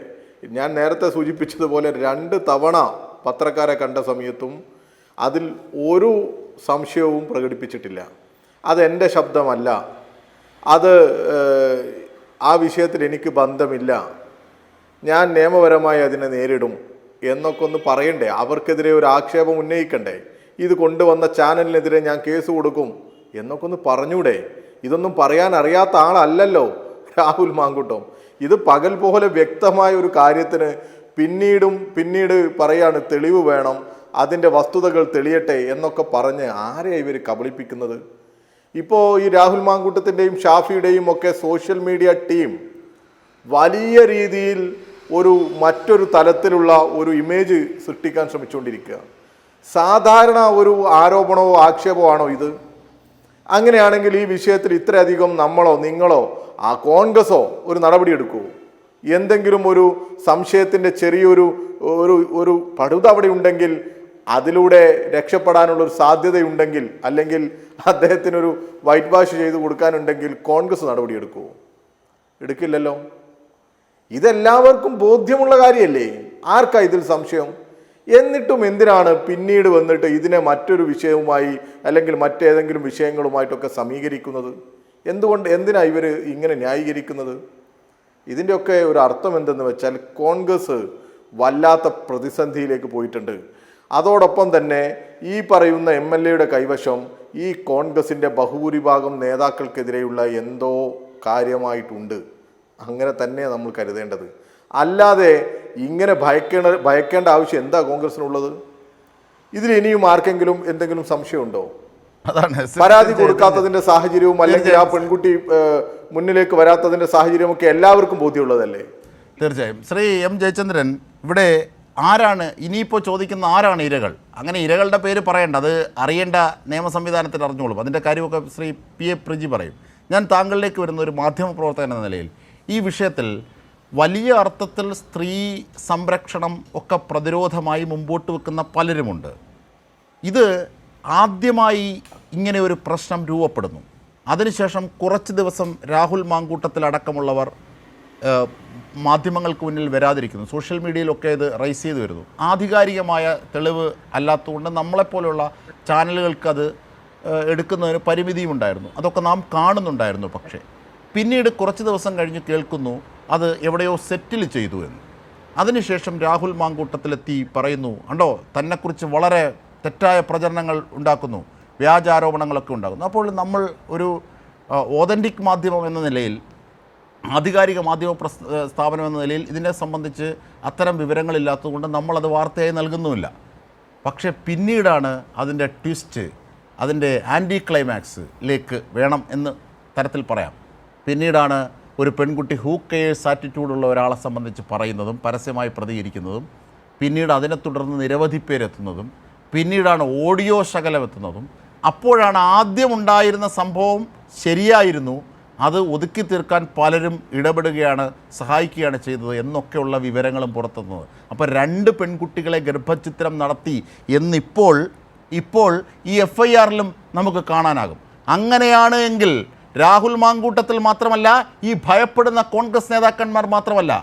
ഞാൻ നേരത്തെ സൂചിപ്പിച്ചതുപോലെ 2 തവണ പത്രക്കാരെ കണ്ട സമയത്തും അതിൽ ഒരു സംശയവും പ്രകടിപ്പിച്ചിട്ടില്ല. അതെൻ്റെ ശബ്ദമല്ല, അത് ആ വിഷയത്തിൽ എനിക്ക് ബന്ധമില്ല, ഞാൻ നിയമപരമായി അതിനെ നേരിടും എന്നൊക്കെ ഒന്ന് പറയണ്ടേ? അവർക്കെതിരെ ഒരു ആക്ഷേപം ഉന്നയിക്കണ്ടേ? ഇത് കൊണ്ടുവന്ന ചാനലിനെതിരെ ഞാൻ കേസ് കൊടുക്കും എന്നൊക്കെ ഒന്ന് പറഞ്ഞൂടെ? ഇതൊന്നും പറയാൻ അറിയാത്ത ആളല്ലല്ലോ രാഹുൽ മാങ്കൂട്ടം. ഇത് പകൽ പോലെ വ്യക്തമായ ഒരു കാര്യത്തിന് പിന്നീട് പറയാണ് തെളിവ് വേണം, അതിൻ്റെ വസ്തുതകൾ തെളിയട്ടെ എന്നൊക്കെ പറഞ്ഞ് ആരെയാണ് ഇവർ കബളിപ്പിക്കുന്നത്? ഇപ്പോൾ ഈ രാഹുൽ മാങ്കൂട്ടത്തിൻ്റെയും ഷാഫിയുടെയും ഒക്കെ സോഷ്യൽ മീഡിയ ടീം വലിയ രീതിയിൽ മറ്റൊരു തലത്തിലുള്ള ഒരു ഇമേജ് സൃഷ്ടിക്കാൻ ശ്രമിച്ചുകൊണ്ടിരിക്കുക. സാധാരണ ഒരു ആരോപണമോ ആക്ഷേപമോ ആണോ ഇത്? അങ്ങനെയാണെങ്കിൽ ഈ വിഷയത്തിൽ ഇത്രയധികം നമ്മളോ നിങ്ങളോ കോൺഗ്രസോ ഒരു നടപടി എടുക്കൂ? എന്തെങ്കിലും ഒരു സംശയത്തിൻ്റെ ചെറിയൊരു പടുത അവിടെ ഉണ്ടെങ്കിൽ, അതിലൂടെ രക്ഷപ്പെടാനുള്ളൊരു സാധ്യതയുണ്ടെങ്കിൽ, അല്ലെങ്കിൽ അദ്ദേഹത്തിനൊരു വൈറ്റ് വാഷ് ചെയ്ത് കൊടുക്കാനുണ്ടെങ്കിൽ കോൺഗ്രസ് നടപടിയെടുക്കുമോ? എടുക്കില്ലല്ലോ. ഇതെല്ലാവർക്കും ബോധ്യമുള്ള കാര്യമല്ലേ? ആർക്കാ ഇതിൽ സംശയം? എന്നിട്ടും എന്തിനാണ് പിന്നീട് വന്നിട്ട് ഇതിനെ മറ്റൊരു വിഷയവുമായി അല്ലെങ്കിൽ മറ്റേതെങ്കിലും വിഷയങ്ങളുമായിട്ടൊക്കെ സമീകരിക്കുന്നത്? എന്തിനാ ഇവർ ഇങ്ങനെ ന്യായീകരിക്കുന്നത്? ഇതിൻ്റെയൊക്കെ ഒരു അർത്ഥം എന്തെന്ന് വെച്ചാൽ കോൺഗ്രസ് വല്ലാത്ത പ്രതിസന്ധിയിലേക്ക് പോയിട്ടുണ്ട്. അതോടൊപ്പം തന്നെ ഈ പറയുന്ന MLA-യുടെ കൈവശം ഈ കോൺഗ്രസിൻ്റെ ബഹുഭൂരിഭാഗം നേതാക്കൾക്കെതിരെയുള്ള എന്തോ കാര്യമായിട്ടുണ്ട്. അങ്ങനെ തന്നെ നമ്മൾ കരുതേണ്ടത്. അല്ലാതെ ഇങ്ങനെ ഭയക്കേണ്ട ആവശ്യം എന്താ കോൺഗ്രസിനുള്ളത്? ഇതിൽ ഇനിയും ആർക്കെങ്കിലും എന്തെങ്കിലും സംശയമുണ്ടോ? പരാതി കൊടുക്കാത്തതിൻ്റെ സാഹചര്യവും അല്ലെങ്കിൽ ആ പെൺകുട്ടി മുന്നിലേക്ക് വരാത്തതിൻ്റെ സാഹചര്യവും ഒക്കെ എല്ലാവർക്കും ബോധ്യമുള്ളതല്ലേ? തീർച്ചയായും. ശ്രീ M. ജയചന്ദ്രൻ, ഇവിടെ ആരാണ് ഇനിയിപ്പോൾ ചോദിക്കുന്ന ആരാണ് ഇരകൾ? അങ്ങനെ ഇരകളുടെ പേര് പറയേണ്ട, അത് അറിയേണ്ട നിയമ സംവിധാനത്തിൽ അറിഞ്ഞോളും. അതിൻ്റെ കാര്യമൊക്കെ ശ്രീ PA പ്രജി പറയും. ഞാൻ താങ്കളിലേക്ക് വരുന്ന ഒരു മാധ്യമപ്രവർത്തകൻ എന്ന നിലയിൽ ഈ വിഷയത്തിൽ വലിയ അർത്ഥത്തിൽ സ്ത്രീ സംരക്ഷണം ഒക്കെ പ്രതിരോധമായി മുമ്പോട്ട് വെക്കുന്ന പലരുമുണ്ട്. ഇത് ആദ്യമായി ഇങ്ങനെ ഒരു പ്രശ്നം രൂപപ്പെടുന്നു. അതിനുശേഷം കുറച്ച് ദിവസം രാഹുൽ മാങ്കൂട്ടത്തിലടക്കമുള്ളവർ മാധ്യമങ്ങൾക്ക് മുന്നിൽ വരാതിരിക്കുന്നു. സോഷ്യൽ മീഡിയയിലൊക്കെ ഇത് റൈസ് ചെയ്ത് വരുന്നു. ആധികാരികമായ തെളിവ് അല്ലാത്തതുകൊണ്ട് നമ്മളെപ്പോലെയുള്ള ചാനലുകൾക്ക് അത് എടുക്കുന്നതിന് പരിമിതിയും ഉണ്ടായിരുന്നു. അതൊക്കെ നാം കാണുന്നുണ്ടായിരുന്നു. പക്ഷേ പിന്നീട് കുറച്ച് ദിവസം കഴിഞ്ഞ് കേൾക്കുന്നു അത് എവിടെയോ സെറ്റിൽ ചെയ്തു എന്ന്. അതിനുശേഷം രാഹുൽ മാങ്കൂട്ടത്തിലെത്തി പറയുന്നു, കണ്ടോ തന്നെക്കുറിച്ച് വളരെ തെറ്റായ പ്രചരണങ്ങൾ ഉണ്ടാക്കുന്നു, വ്യാജാരോപണങ്ങളൊക്കെ ഉണ്ടാകുന്നു. അപ്പോൾ നമ്മൾ ഒരു ഓതൻറ്റിക് മാധ്യമം എന്ന നിലയിൽ, ആധികാരിക മാധ്യമ സ്ഥാപനം എന്ന നിലയിൽ ഇതിനെ സംബന്ധിച്ച് അത്തരം വിവരങ്ങളില്ലാത്തതുകൊണ്ട് നമ്മളത് വാർത്തയായി നൽകുന്നുമില്ല. പക്ഷെ പിന്നീടാണ് അതിൻ്റെ ട്വിസ്റ്റ്, അതിൻ്റെ ആൻറ്റി ക്ലൈമാക്സിലേക്ക് വേണം എന്ന് തരത്തിൽ പറയാം. പിന്നീടാണ് ഒരു പെൺകുട്ടി ഹൂ കെയേഴ്സ് ആറ്റിറ്റ്യൂഡുള്ള ഒരാളെ സംബന്ധിച്ച് പറയുന്നതും പരസ്യമായി പ്രതികരിക്കുന്നതും, പിന്നീട് അതിനെ തുടർന്ന് നിരവധി പേരെത്തുന്നതും, പിന്നീടാണ് ഓഡിയോ ശകലം എത്തുന്നതും. അപ്പോഴാണ് ആദ്യം ഉണ്ടായിരുന്ന സംഭവം ശരിയായിരുന്നു, അത് ഒതുക്കി തീർക്കാൻ പലരും ഇടപെടുകയാണ്, സഹായിക്കുകയാണ് ചെയ്തത് എന്നൊക്കെയുള്ള വിവരങ്ങളും പുറത്തുന്നത്. അപ്പോൾ 2 പെൺകുട്ടികളെ ഗർഭഛിദ്രം നടത്തി എന്നിപ്പോൾ ഈ FIR-ലും നമുക്ക് കാണാനാകും. അങ്ങനെയാണ് എങ്കിൽ രാഹുൽ മാങ്കൂട്ടത്തിൽ മാത്രമല്ല, ഈ ഭയപ്പെടുന്ന കോൺഗ്രസ് നേതാക്കന്മാർ മാത്രമല്ല,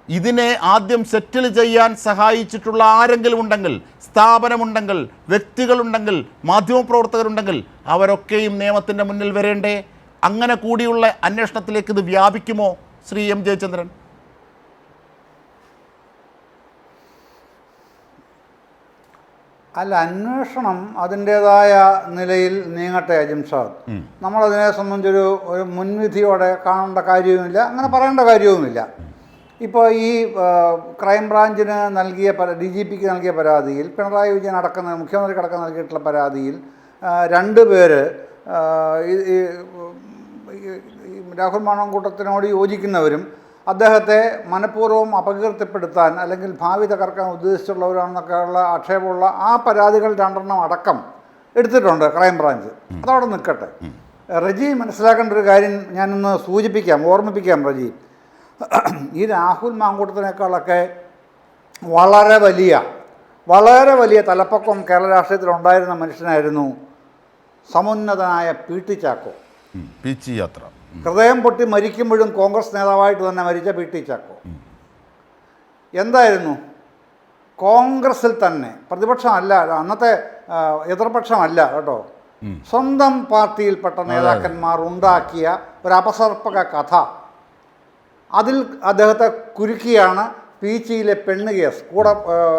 ഇതിനെ ആദ്യം സെറ്റിൽ ചെയ്യാൻ സഹായിച്ചിട്ടുള്ള ആരെങ്കിലും ഉണ്ടെങ്കിൽ, സ്ഥാപനമുണ്ടെങ്കിൽ, വ്യക്തികളുണ്ടെങ്കിൽ, മാധ്യമപ്രവർത്തകരുണ്ടെങ്കിൽ, അവരൊക്കെയും നിയമത്തിൻ്റെ മുന്നിൽ വരേണ്ടേ? അങ്ങനെ കൂടിയുള്ള അന്വേഷണത്തിലേക്ക് ഇത് വ്യാപിക്കുമോ ശ്രീ എം ജയചന്ദ്രൻ? അല്ല, അന്വേഷണം അതിൻ്റേതായ നിലയിൽ നീങ്ങട്ടെ അജിംഷാദ്. നമ്മളതിനെ സംബന്ധിച്ചൊരു മുൻവിധിയോടെ കാണേണ്ട കാര്യവുമില്ല, അങ്ങനെ പറയേണ്ട കാര്യവുമില്ല. ഇപ്പോൾ ഈ ക്രൈംബ്രാഞ്ചിന് നൽകിയ DGPക്ക് നൽകിയ പരാതിയിൽ, പിണറായി വിജയൻ അടക്കം മുഖ്യമന്ത്രിക്ക് അടക്കം നൽകിയിട്ടുള്ള പരാതിയിൽ 2 പേര് രാഹുൽ മാങ്കൂട്ടത്തിനോട് യോജിക്കുന്നവരും അദ്ദേഹത്തെ മനഃപൂർവ്വം അപകീർത്തിപ്പെടുത്താൻ അല്ലെങ്കിൽ ഭാവി തകർക്കാൻ ഉദ്ദേശിച്ചുള്ളവരാണെന്നൊക്കെയുള്ള ആക്ഷേപമുള്ള ആ പരാതികൾ 2 അടക്കം എടുത്തിട്ടുണ്ട് ക്രൈംബ്രാഞ്ച്. അതവിടെ നിൽക്കട്ടെ. റജി മനസ്സിലാക്കേണ്ട ഒരു കാര്യം ഞാനൊന്ന് ഓർമ്മിപ്പിക്കാം റജി. ഈ രാഹുൽ മാങ്കൂട്ടത്തിനേക്കാളൊക്കെ വളരെ വലിയ തലപ്പൊക്കം കേരള രാഷ്ട്രീയത്തിൽ ഉണ്ടായിരുന്ന മനുഷ്യനായിരുന്നു സമുന്നതനായ PT ചാക്കോ. യാത്ര ഹൃദയം പൊട്ടി മരിക്കുമ്പോഴും കോൺഗ്രസ് നേതാവായിട്ട് തന്നെ മരിച്ച PT ചാക്കോ എന്തായിരുന്നു? കോൺഗ്രസിൽ തന്നെ പ്രതിപക്ഷമല്ല, അന്നത്തെ എതിർപക്ഷമല്ല കേട്ടോ, സ്വന്തം പാർട്ടിയിൽപ്പെട്ട നേതാക്കന്മാർ ഉണ്ടാക്കിയ ഒരു അപസർപ്പക കഥ, അതിൽ അദ്ദേഹത്തെ കുരുക്കിയാണ് പീച്ചിയിലെ പെണ്ണ് കേസ്. കൂടെ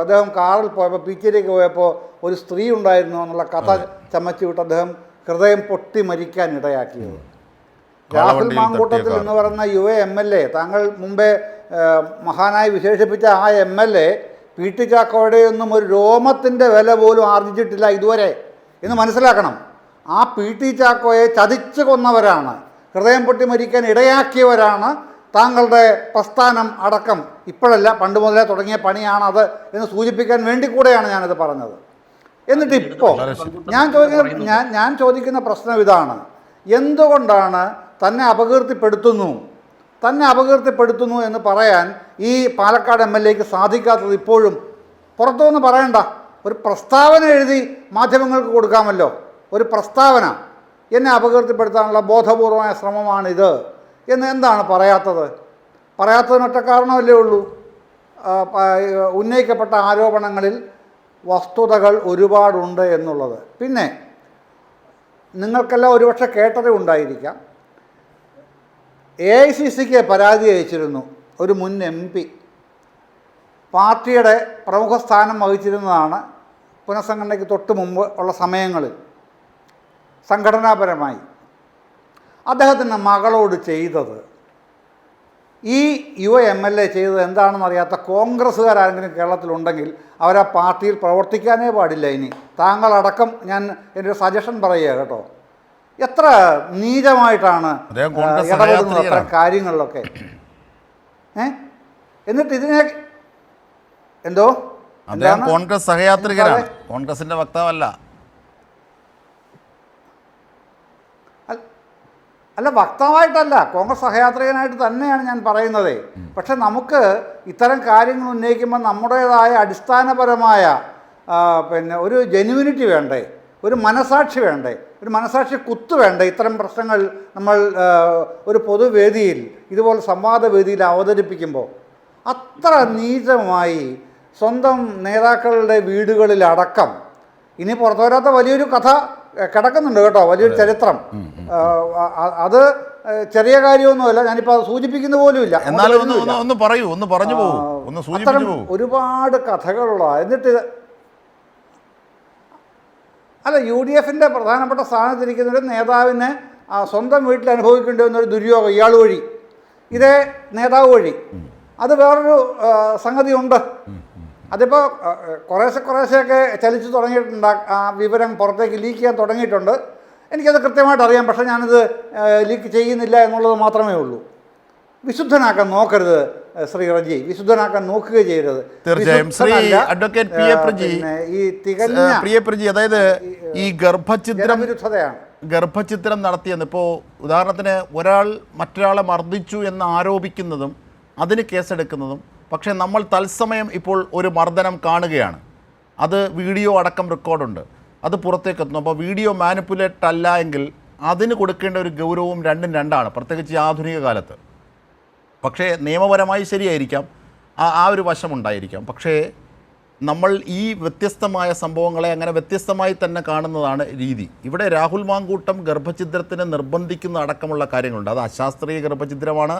അദ്ദേഹം കാറിൽ പോയപ്പോൾ, പീച്ചിയിലേക്ക് പോയപ്പോൾ ഒരു സ്ത്രീ ഉണ്ടായിരുന്നു എന്നുള്ള കഥ ചമച്ചു വിട്ട് അദ്ദേഹം ഹൃദയം പൊട്ടി മരിക്കാൻ ഇടയാക്കിയത്. രാഹുൽ മാങ്കൂട്ടത്തിൽ എന്ന് പറയുന്ന യുവ MLA, താങ്കൾ മുമ്പേ മഹാനായി വിശേഷിപ്പിച്ച ആ MLA PT ചാക്കോയുടെ ഒന്നും ഒരു രോമത്തിൻ്റെ വില പോലും ആർജിച്ചിട്ടില്ല ഇതുവരെ എന്ന് മനസ്സിലാക്കണം. ആ PT ചാക്കോയെ ചതിച്ചു കൊന്നവരാണ്, ഹൃദയം പൊട്ടി മരിക്കാൻ ഇടയാക്കിയവരാണ് താങ്കളുടെ പ്രസ്ഥാനം അടക്കം. ഇപ്പോഴല്ല, പണ്ട് മുതലേ തുടങ്ങിയ പണിയാണത് എന്ന് സൂചിപ്പിക്കാൻ വേണ്ടി കൂടെയാണ് ഞാനത് പറഞ്ഞത്. എന്നിട്ട് ഇപ്പോൾ ഞാൻ ചോദിക്കുന്ന പ്രശ്നം ഇതാണ്: എന്തുകൊണ്ടാണ് തന്നെ അപകീർത്തിപ്പെടുത്തുന്നു എന്ന് പറയാൻ ഈ പാലക്കാട് MLAക്ക് സാധിക്കാത്തത്? ഇപ്പോഴും പുറത്തുനിന്ന് പറയണ്ട, ഒരു പ്രസ്താവന എഴുതി മാധ്യമങ്ങൾക്ക് കൊടുക്കാമല്ലോ. ഒരു പ്രസ്താവന, എന്നെ അപകീർത്തിപ്പെടുത്താനുള്ള ബോധപൂർവമായ ശ്രമമാണിത് എന്ന് എന്താണ് പറയാത്തതിനൊറ്റ കാരണമല്ലേ ഉള്ളൂ. ഉന്നയിക്കപ്പെട്ട ആരോപണങ്ങളിൽ വസ്തുതകൾ ഒരുപാടുണ്ട് എന്നുള്ളത്. പിന്നെ നിങ്ങൾക്കെല്ലാം ഒരുപക്ഷെ കേട്ടറിവുണ്ടായിരിക്കാം, AICCക്ക് പരാതി അയച്ചിരുന്നു ഒരു മുൻ MP, പാർട്ടിയുടെ പ്രമുഖ സ്ഥാനം വഹിച്ചിരുന്നതാണ് പുനഃസംഘടനയ്ക്ക് തൊട്ട് മുമ്പ് ഉള്ള സമയങ്ങളിൽ. സംഘടനാപരമായി അദ്ദേഹത്തിൻ്റെ മകളോട് ചെയ്തത്, ഈ യുവ MLA ചെയ്തത് എന്താണെന്ന് അറിയാത്ത കോൺഗ്രസ്സുകാരെങ്കിലും കേരളത്തിലുണ്ടെങ്കിൽ അവരാ പാർട്ടിയിൽ പ്രവർത്തിക്കാനേ പാടില്ല. ഇനി താങ്കളടക്കം ഞാൻ എൻ്റെ ഒരു സജഷൻ പറയുക കേട്ടോ. എത്ര നീചമായിട്ടാണ് ഇടപെടുന്നത് അത്തരം കാര്യങ്ങളിലൊക്കെ. എന്നിട്ട് ഇതിനെ എന്തോ കോൺഗ്രസ് സഹയാത്രികനാണ്, കോൺഗ്രസിന്റെ വക്താവല്ല. അല്ല, വക്താവായിട്ടല്ല, കോൺഗ്രസ് സഹയാത്രികനായിട്ട് തന്നെയാണ് ഞാൻ പറയുന്നത്. പക്ഷെ നമുക്ക് ഇത്തരം കാര്യങ്ങൾ ഉന്നയിക്കുമ്പോൾ നമ്മുടേതായ അടിസ്ഥാനപരമായ ഒരു ജെന്യുവിനിറ്റി വേണ്ടേ, ഒരു മനസാക്ഷി വേണ്ടേ, ഒരു മനസാക്ഷി കുത്ത് വേണ്ടേ? ഇത്തരം പ്രശ്നങ്ങൾ നമ്മൾ ഒരു പൊതുവേദിയിൽ, ഇതുപോലെ സംവാദവേദിയിൽ അവതരിപ്പിക്കുമ്പോൾ അത്ര നീചമായി സ്വന്തം നേതാക്കളുടെ വീടുകളിലടക്കം, ഇനി പുറത്തു വരാത്ത വലിയൊരു കഥ കിടക്കുന്നുണ്ട് കേട്ടോ, വലിയൊരു ചരിത്രം. അത് ചെറിയ കാര്യമൊന്നുമല്ല, ഞാനിപ്പോൾ അത് സൂചിപ്പിക്കുന്ന പോലുമില്ല. അത്തരം ഒരുപാട് കഥകളുള്ള. എന്നിട്ട് അല്ല, UDFൻ്റെ പ്രധാനപ്പെട്ട സ്ഥാനത്തിരിക്കുന്ന ഒരു നേതാവിന് സ്വന്തം വീട്ടിൽ അനുഭവിക്കേണ്ടി വന്നൊരു ദുര്യോഗം ഇയാൾ വഴി, ഇതേ നേതാവ് വഴി, അത് വേറൊരു സംഗതിയുണ്ട്. അതിപ്പോൾ കുറേശ്ശെയൊക്കെ ചലിച്ചു തുടങ്ങിയിട്ടുണ്ട്. ആ വിവരം പുറത്തേക്ക് ലീക്ക് ചെയ്യാൻ തുടങ്ങിയിട്ടുണ്ട്. എനിക്കത് കൃത്യമായിട്ട് അറിയാം. പക്ഷേ ഞാനത് ലീക്ക് ചെയ്യുന്നില്ല എന്നുള്ളത് മാത്രമേ ഉള്ളൂ. വിശുദ്ധനാക്കാൻ നോക്കരുത് ശ്രീ റജി, വിശുദ്ധനാക്കാൻ നോക്കുക ചെയ്യരുത്. തീർച്ചയായും Shri advocate P A Praji, ഈ തികഞ്ഞ പ്രിയ പ്രജി, അതായത് ഈ വിരുദ്ധതയാണ്. ഗർഭചിത്രം നടത്തിയെന്ന് ഇപ്പോൾ ഉദാഹരണത്തിന് ഒരാൾ മറ്റൊരാളെ മർദ്ദിച്ചു എന്ന് ആരോപിക്കുന്നതും അതിന് കേസെടുക്കുന്നതും, പക്ഷേ നമ്മൾ തത്സമയം ഇപ്പോൾ ഒരു മർദ്ദനം കാണുകയാണ്, അത് വീഡിയോ അടക്കം റെക്കോർഡുണ്ട്, അത് പുറത്തേക്ക് എത്തുന്നു. അപ്പോൾ വീഡിയോ മാനിപ്പുലേറ്റ് അല്ല എങ്കിൽ അതിന് കൊടുക്കേണ്ട ഒരു ഗൗരവവും രണ്ടും രണ്ടാണ്, പ്രത്യേകിച്ച് ആധുനിക കാലത്ത്. പക്ഷേ നിയമപരമായി ശരിയായിരിക്കാം, ആ ഒരു വശമുണ്ടായിരിക്കാം. പക്ഷേ നമ്മൾ ഈ വ്യത്യസ്തമായ സംഭവങ്ങളെ അങ്ങനെ വ്യത്യസ്തമായി തന്നെ കാണുന്നതാണ് രീതി. ഇവിടെ രാഹുൽ മാങ്കൂട്ടം ഗർഭഛിദ്രത്തിന് നിർബന്ധിക്കുന്ന അടക്കമുള്ള കാര്യങ്ങളുണ്ട്. അത് അശാസ്ത്രീയ ഗർഭഛിദ്രമാണ്,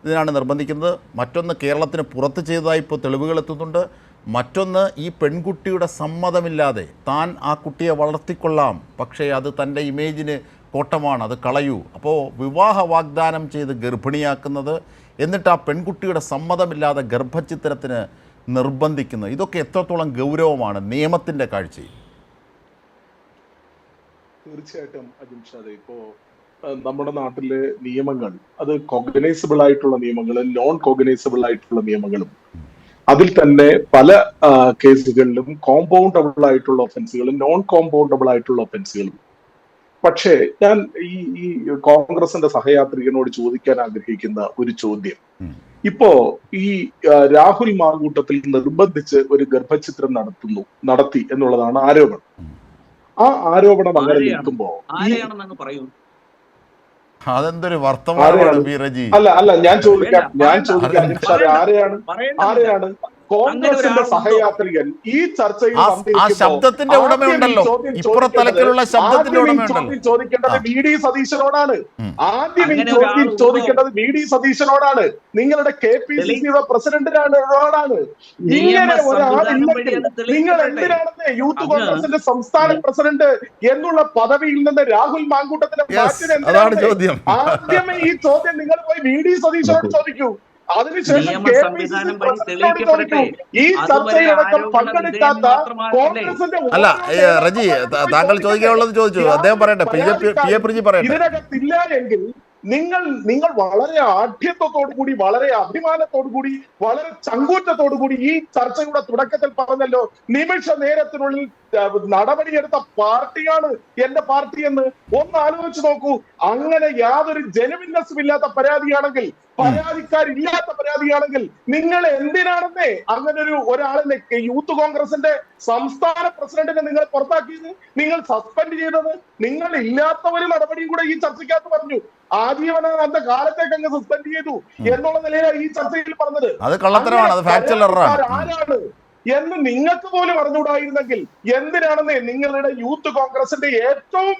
ഇതിനാണ് നിർബന്ധിക്കുന്നത്. മറ്റൊന്ന് കേരളത്തിന് പുറത്ത് ചെയ്തതായി ഇപ്പോൾ തെളിവുകൾ എത്തുന്നുണ്ട്. മറ്റൊന്ന് ഈ പെൺകുട്ടിയുടെ സമ്മതമില്ലാതെ താൻ ആ കുട്ടിയെ വളർത്തിക്കൊള്ളാം, പക്ഷേ അത് തൻ്റെ ഇമേജിന് കോട്ടമാണ്, അത് കളയൂ. അപ്പോൾ വിവാഹ വാഗ്ദാനം ചെയ്ത് ഗർഭിണിയാക്കുന്നത്, എന്നിട്ട് ആ പെൺകുട്ടിയുടെ സമ്മതമില്ലാതെ ഗർഭചിത്രത്തിന് നിർബന്ധിക്കുന്നത്, ഇതൊക്കെ എത്രത്തോളം ഗൗരവമാണ് നിയമത്തിൻ്റെ കാഴ്ചയിൽ? തീർച്ചയായിട്ടും അജിംഷാദ്, ഇപ്പോ നമ്മുടെ നാട്ടിലെ നിയമങ്ങൾ അത് കോഗ്നൈസബിൾ ആയിട്ടുള്ള നിയമങ്ങളും നോൺ കോഗ്നൈസബിൾ ആയിട്ടുള്ള നിയമങ്ങളും, അതിൽ തന്നെ പല കേസുകളിലും കോമ്പൗണ്ടബിൾ ആയിട്ടുള്ള ഒഫൻസുകളും നോൺ കോമ്പൗണ്ടബിൾ ആയിട്ടുള്ള ഒഫൻസുകളും. പക്ഷേ ഞാൻ ഈ കോൺഗ്രസിന്റെ സഹയാത്രികനോട് ചോദിക്കാൻ ആഗ്രഹിക്കുന്ന ഒരു ചോദ്യം, ഇപ്പോ ഈ രാഹുൽ മാങ്കൂട്ടത്തിൽ നിർബന്ധിച്ച് ഒരു ഗർഭചിത്രം നടത്തി എന്നുള്ളതാണ് ആരോപണം. ആ ആരോപണം അങ്ങനെ നിൽക്കുമ്പോ അതെന്തൊരു വർത്തമാനമാണ് അല്ല ഞാൻ ചോദിക്കാം ആരെയാണ് കോൺഗ്രസിന്റെ സഹയാത്രികൻ ഈ ചർച്ചയിൽ ശബ്ദത്തിന്റെ ഉടമയുണ്ടല്ലോ, ഇപ്പുറത്തലത്തിലുള്ള ശബ്ദത്തിന്റെ ഉടമയുണ്ടല്ലോ. ചോദിക്കേണ്ടത് വി ഡി സതീശനോടാണ്. ആദ്യം ഈ ചോദ്യം ചോദിക്കേണ്ടത് വി ഡി സതീശനോടാണ്, നിങ്ങളുടെ KPCCയുടെ പ്രസിഡന്റിനോടാണ്. ഇങ്ങനെ ഒരാളില്ലെങ്കിൽ നിങ്ങൾ എന്തിനാണെന്ന് യൂത്ത് കോൺഗ്രസിന്റെ സംസ്ഥാന പ്രസിഡന്റ് എന്നുള്ള പദവിയിൽ നിന്ന് രാഹുൽ മാങ്കൂട്ടത്തിനെ മാറ്റുന്നത് ചോദ്യം. ആദ്യമേ ഈ ചോദ്യം നിങ്ങൾ പോയി വി ഡി സതീശനോട് ചോദിക്കൂ. അതിനുശേഷം ഈ ചർച്ചയിലടക്കം പങ്കെടുക്കാത്ത കോൺഗ്രസിന്റെ അല്ല റജി, താങ്കൾ ചോദിക്കാനുള്ളത് ചോദിച്ചു, അദ്ദേഹം പറയട്ടെ, പി എ പ്രജി പറയട്ടെ. ഇതിനകത്തില്ല എങ്കിൽ നിങ്ങൾ വളരെ ആഢ്യത്വത്തോടു കൂടി, വളരെ അഭിമാനത്തോടു കൂടി, വളരെ ചങ്കൂറ്റത്തോടു കൂടി ഈ ചർച്ചയുടെ തുടക്കത്തിൽ പറഞ്ഞല്ലോ, നിമിഷ നേരത്തിനുള്ളിൽ നടപടിയെടുത്ത പാർട്ടിയാണ് എന്റെ പാർട്ടി എന്ന്. ഒന്ന് ആലോചിച്ച് നോക്കൂ. അങ്ങനെ യാതൊരു ജെനുവിൻനെസ്സും ഇല്ലാത്ത പരാതിയാണെങ്കിൽ, പരാതിക്കാരില്ലാത്ത പരാതിയാണെങ്കിൽ നിങ്ങൾ എന്തിനാണെന്നേ അങ്ങനെ ഒരാളിനെ യൂത്ത് കോൺഗ്രസിന്റെ സംസ്ഥാന പ്രസിഡന്റിനെ നിങ്ങൾ പുറത്താക്കിയത്, നിങ്ങൾ സസ്പെൻഡ് ചെയ്തത്, നിങ്ങൾ ഇല്ലാത്ത ഒരു നടപടിയും കൂടെ ഈ ചർച്ചയ്ക്കകത്ത് പറഞ്ഞു. ആജീവനാന്ത കാലത്തേക്ക് അങ്ങ് സസ്പെൻഡ് ചെയ്തു എന്നുള്ള നിലയിലാണ് ഈ ചർച്ചയിൽ പറഞ്ഞത്. ആരാണ് എന്ന് നിങ്ങൾക്ക് പോലും അറിഞ്ഞുകൂടായിരുന്നെങ്കിൽ എന്തിനാണെന്നേ നിങ്ങളുടെ യൂത്ത് കോൺഗ്രസിന്റെ ഏറ്റവും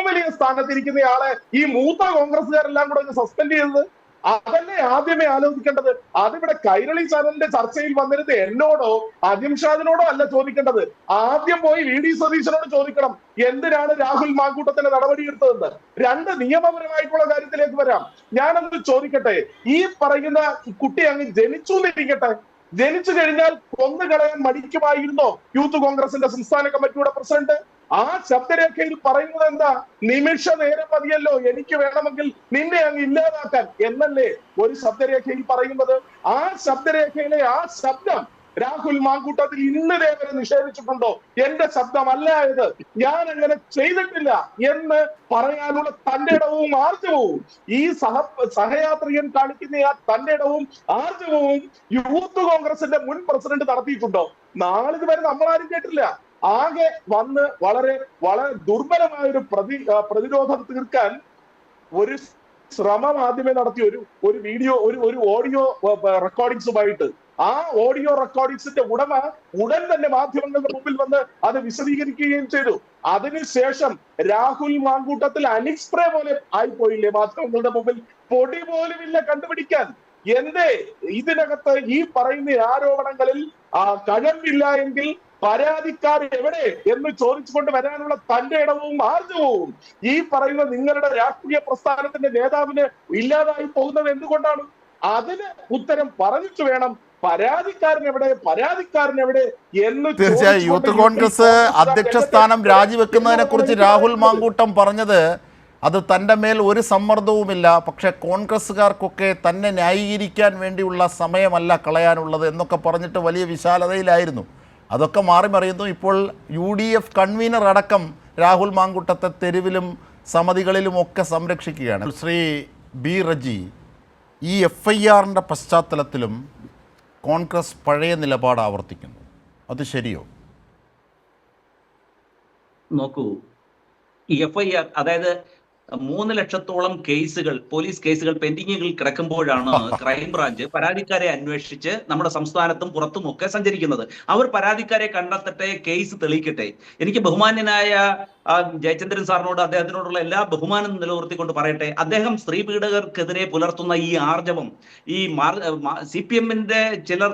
വലിയ സ്ഥാനത്തിരിക്കുന്നയാളെ ഈ മൂത്ത കോൺഗ്രസ്സുകാരെല്ലാം കൂടെ സസ്പെൻഡ് ചെയ്തത്? അതല്ലേ ആദ്യമേ ആലോചിക്കേണ്ടത്. അതിവിടെ കൈരളി ചാനലിന്റെ ചർച്ചയിൽ വന്നിരുന്ന എന്നോടോ അജിംഷാദിനോടോ അല്ല ചോദിക്കേണ്ടത്. ആദ്യം പോയി വി ഡി സതീശനോട് ചോദിക്കണം, എന്തിനാണ് രാഹുൽ മാങ്കൂട്ടത്തിന് നടപടിയെടുത്തതെന്ന്. രണ്ട്, നിയമപരമായിട്ടുള്ള കാര്യത്തിലേക്ക് വരാം. ഞാനൊന്ന് ചോദിക്കട്ടെ, ഈ പറയുന്ന കുട്ടി അങ്ങ് ജനിച്ചു എന്നിരിക്കട്ടെ, ജനിച്ചു കഴിഞ്ഞാൽ കൊന്നുകളയാൻ മടിക്കുമായിരുന്നോ യൂത്ത് കോൺഗ്രസിന്റെ സംസ്ഥാന കമ്മിറ്റിയുടെ പ്രസിഡന്റ്? ആ ശബ്ദരേഖയിൽ പറയുന്നത് എന്താ? നിമിഷ നേരം മതിയല്ലോ എനിക്ക് വേണമെങ്കിൽ നിന്നെ അങ്ങ് ഇല്ലാതാക്കാൻ എന്നല്ലേ ഒരു ശബ്ദരേഖയിൽ പറയുന്നത്. ആ ശബ്ദരേഖയിലെ ആ ശബ്ദം രാഹുൽ മാങ്കൂട്ടത്തിൽ ഇന്ന് വരെ നിഷേധിച്ചിട്ടുണ്ടോ? എന്റെ ശബ്ദമല്ല ഇത്, ഞാൻ അങ്ങനെ ചെയ്തിട്ടില്ല എന്ന് പറയാനുള്ള തന്റെ ഇടവും ആർജവവും ഈ സഹയാത്രികൻ കാണിക്കുന്ന ആ തന്റെ ഇടവും ആർജവവും യൂത്ത് കോൺഗ്രസിന്റെ മുൻ പ്രസിഡന്റ് നടത്തിയിട്ടുണ്ടോ? നാളിതുവരെ നമ്മളാരും കേട്ടില്ല. ആകെ വന്ന് വളരെ ദുർബലമായ ഒരു പ്രതിരോധം തീർക്കാൻ ഒരു ശ്രമം ആദ്യമേ നടത്തി, ഒരു വീഡിയോ ഒരു ഓഡിയോ റെക്കോർഡിങ്സുമായിട്ട്. ആ ഓഡിയോ റെക്കോർഡിങ്സിന്റെ ഉടമ ഉടൻ തന്നെ മാധ്യമങ്ങളുടെ മുമ്പിൽ വന്ന് അത് വിശദീകരിക്കുകയും ചെയ്തു. അതിനുശേഷം രാഹുൽ മാങ്കൂട്ടത്തിൽ അനിക്സ്പ്രേ പോലെ ആയിപ്പോയില്ലേ മാധ്യമങ്ങളുടെ മുമ്പിൽ? പൊടി പോലുമില്ല കണ്ടുപിടിക്കാൻ. എന്തേ ഇതിനകത്ത് ഈ പറയുന്ന ആരോപണങ്ങളിൽ കഴമ്പില്ല എങ്കിൽ പരാതിക്കാർ എവിടെ എന്ന് ചോദിച്ചുകൊണ്ട് വരാനുള്ള തന്റെ ഇടവും ആർജവും ഈ പറയുന്ന നിങ്ങളുടെ രാഷ്ട്രീയ പ്രസ്ഥാനത്തിന്റെ നേതാവിന് ഇല്ലാതായി പോകുന്നത് എന്തുകൊണ്ടാണ്? അതിന് ഉത്തരം പറഞ്ഞിട്ട് വേണം പരാതിക്കാരൻ എവിടെ എന്ന് തീർച്ചയായും യൂത്ത് കോൺഗ്രസ് അധ്യക്ഷ സ്ഥാനം രാജിവെക്കുന്നതിനെ കുറിച്ച് രാഹുൽ മാങ്കൂട്ടം പറഞ്ഞത് അത് തൻ്റെ മേൽ ഒരു സമ്മർദ്ദവുമില്ല, പക്ഷേ കോൺഗ്രസ്സുകാർക്കൊക്കെ തന്നെ ന്യായീകരിക്കാൻ വേണ്ടിയുള്ള സമയമല്ല കളയാനുള്ളത് എന്നൊക്കെ പറഞ്ഞിട്ട് വലിയ വിശാലതയിലായിരുന്നു. അതൊക്കെ മാറി മറിയുന്നു. ഇപ്പോൾ UDF കൺവീനർ അടക്കം രാഹുൽ മാങ്കൂട്ടത്തെ തെരുവിലും സമിതികളിലുമൊക്കെ സംരക്ഷിക്കുകയാണ്. ശ്രീ ബി റജി, ഈ FIRൻ്റെ പശ്ചാത്തലത്തിലും കോൺഗ്രസ് പഴയ നിലപാട് ആവർത്തിക്കുന്നു, അത് ശരിയോ? നോക്കൂ, ഈ FIR, അതായത് 3 ലക്ഷത്തോളം കേസുകൾ, പോലീസ് കേസുകൾ പെൻഡിങ്ങുകൾ കിടക്കുമ്പോഴാണ് ക്രൈംബ്രാഞ്ച് പരാതിക്കാരെ അന്വേഷിച്ച് നമ്മുടെ സംസ്ഥാനത്തും പുറത്തുമൊക്കെ സഞ്ചരിക്കുന്നത്. അവർ പരാതിക്കാരെ കണ്ടെത്തട്ടെ, കേസ് തെളിയിക്കട്ടെ. എനിക്ക് ബഹുമാന്യനായ ജയചന്ദ്രൻ സാറിനോട്, അദ്ദേഹത്തിനോടുള്ള എല്ലാ ബഹുമാനം നിലനിർത്തിക്കൊണ്ട് പറയട്ടെ, അദ്ദേഹം സ്ത്രീ പീഡകർക്കെതിരെ പുലർത്തുന്ന ഈ ആർജവം, ഈ CPM-ന്റെ ചിലർ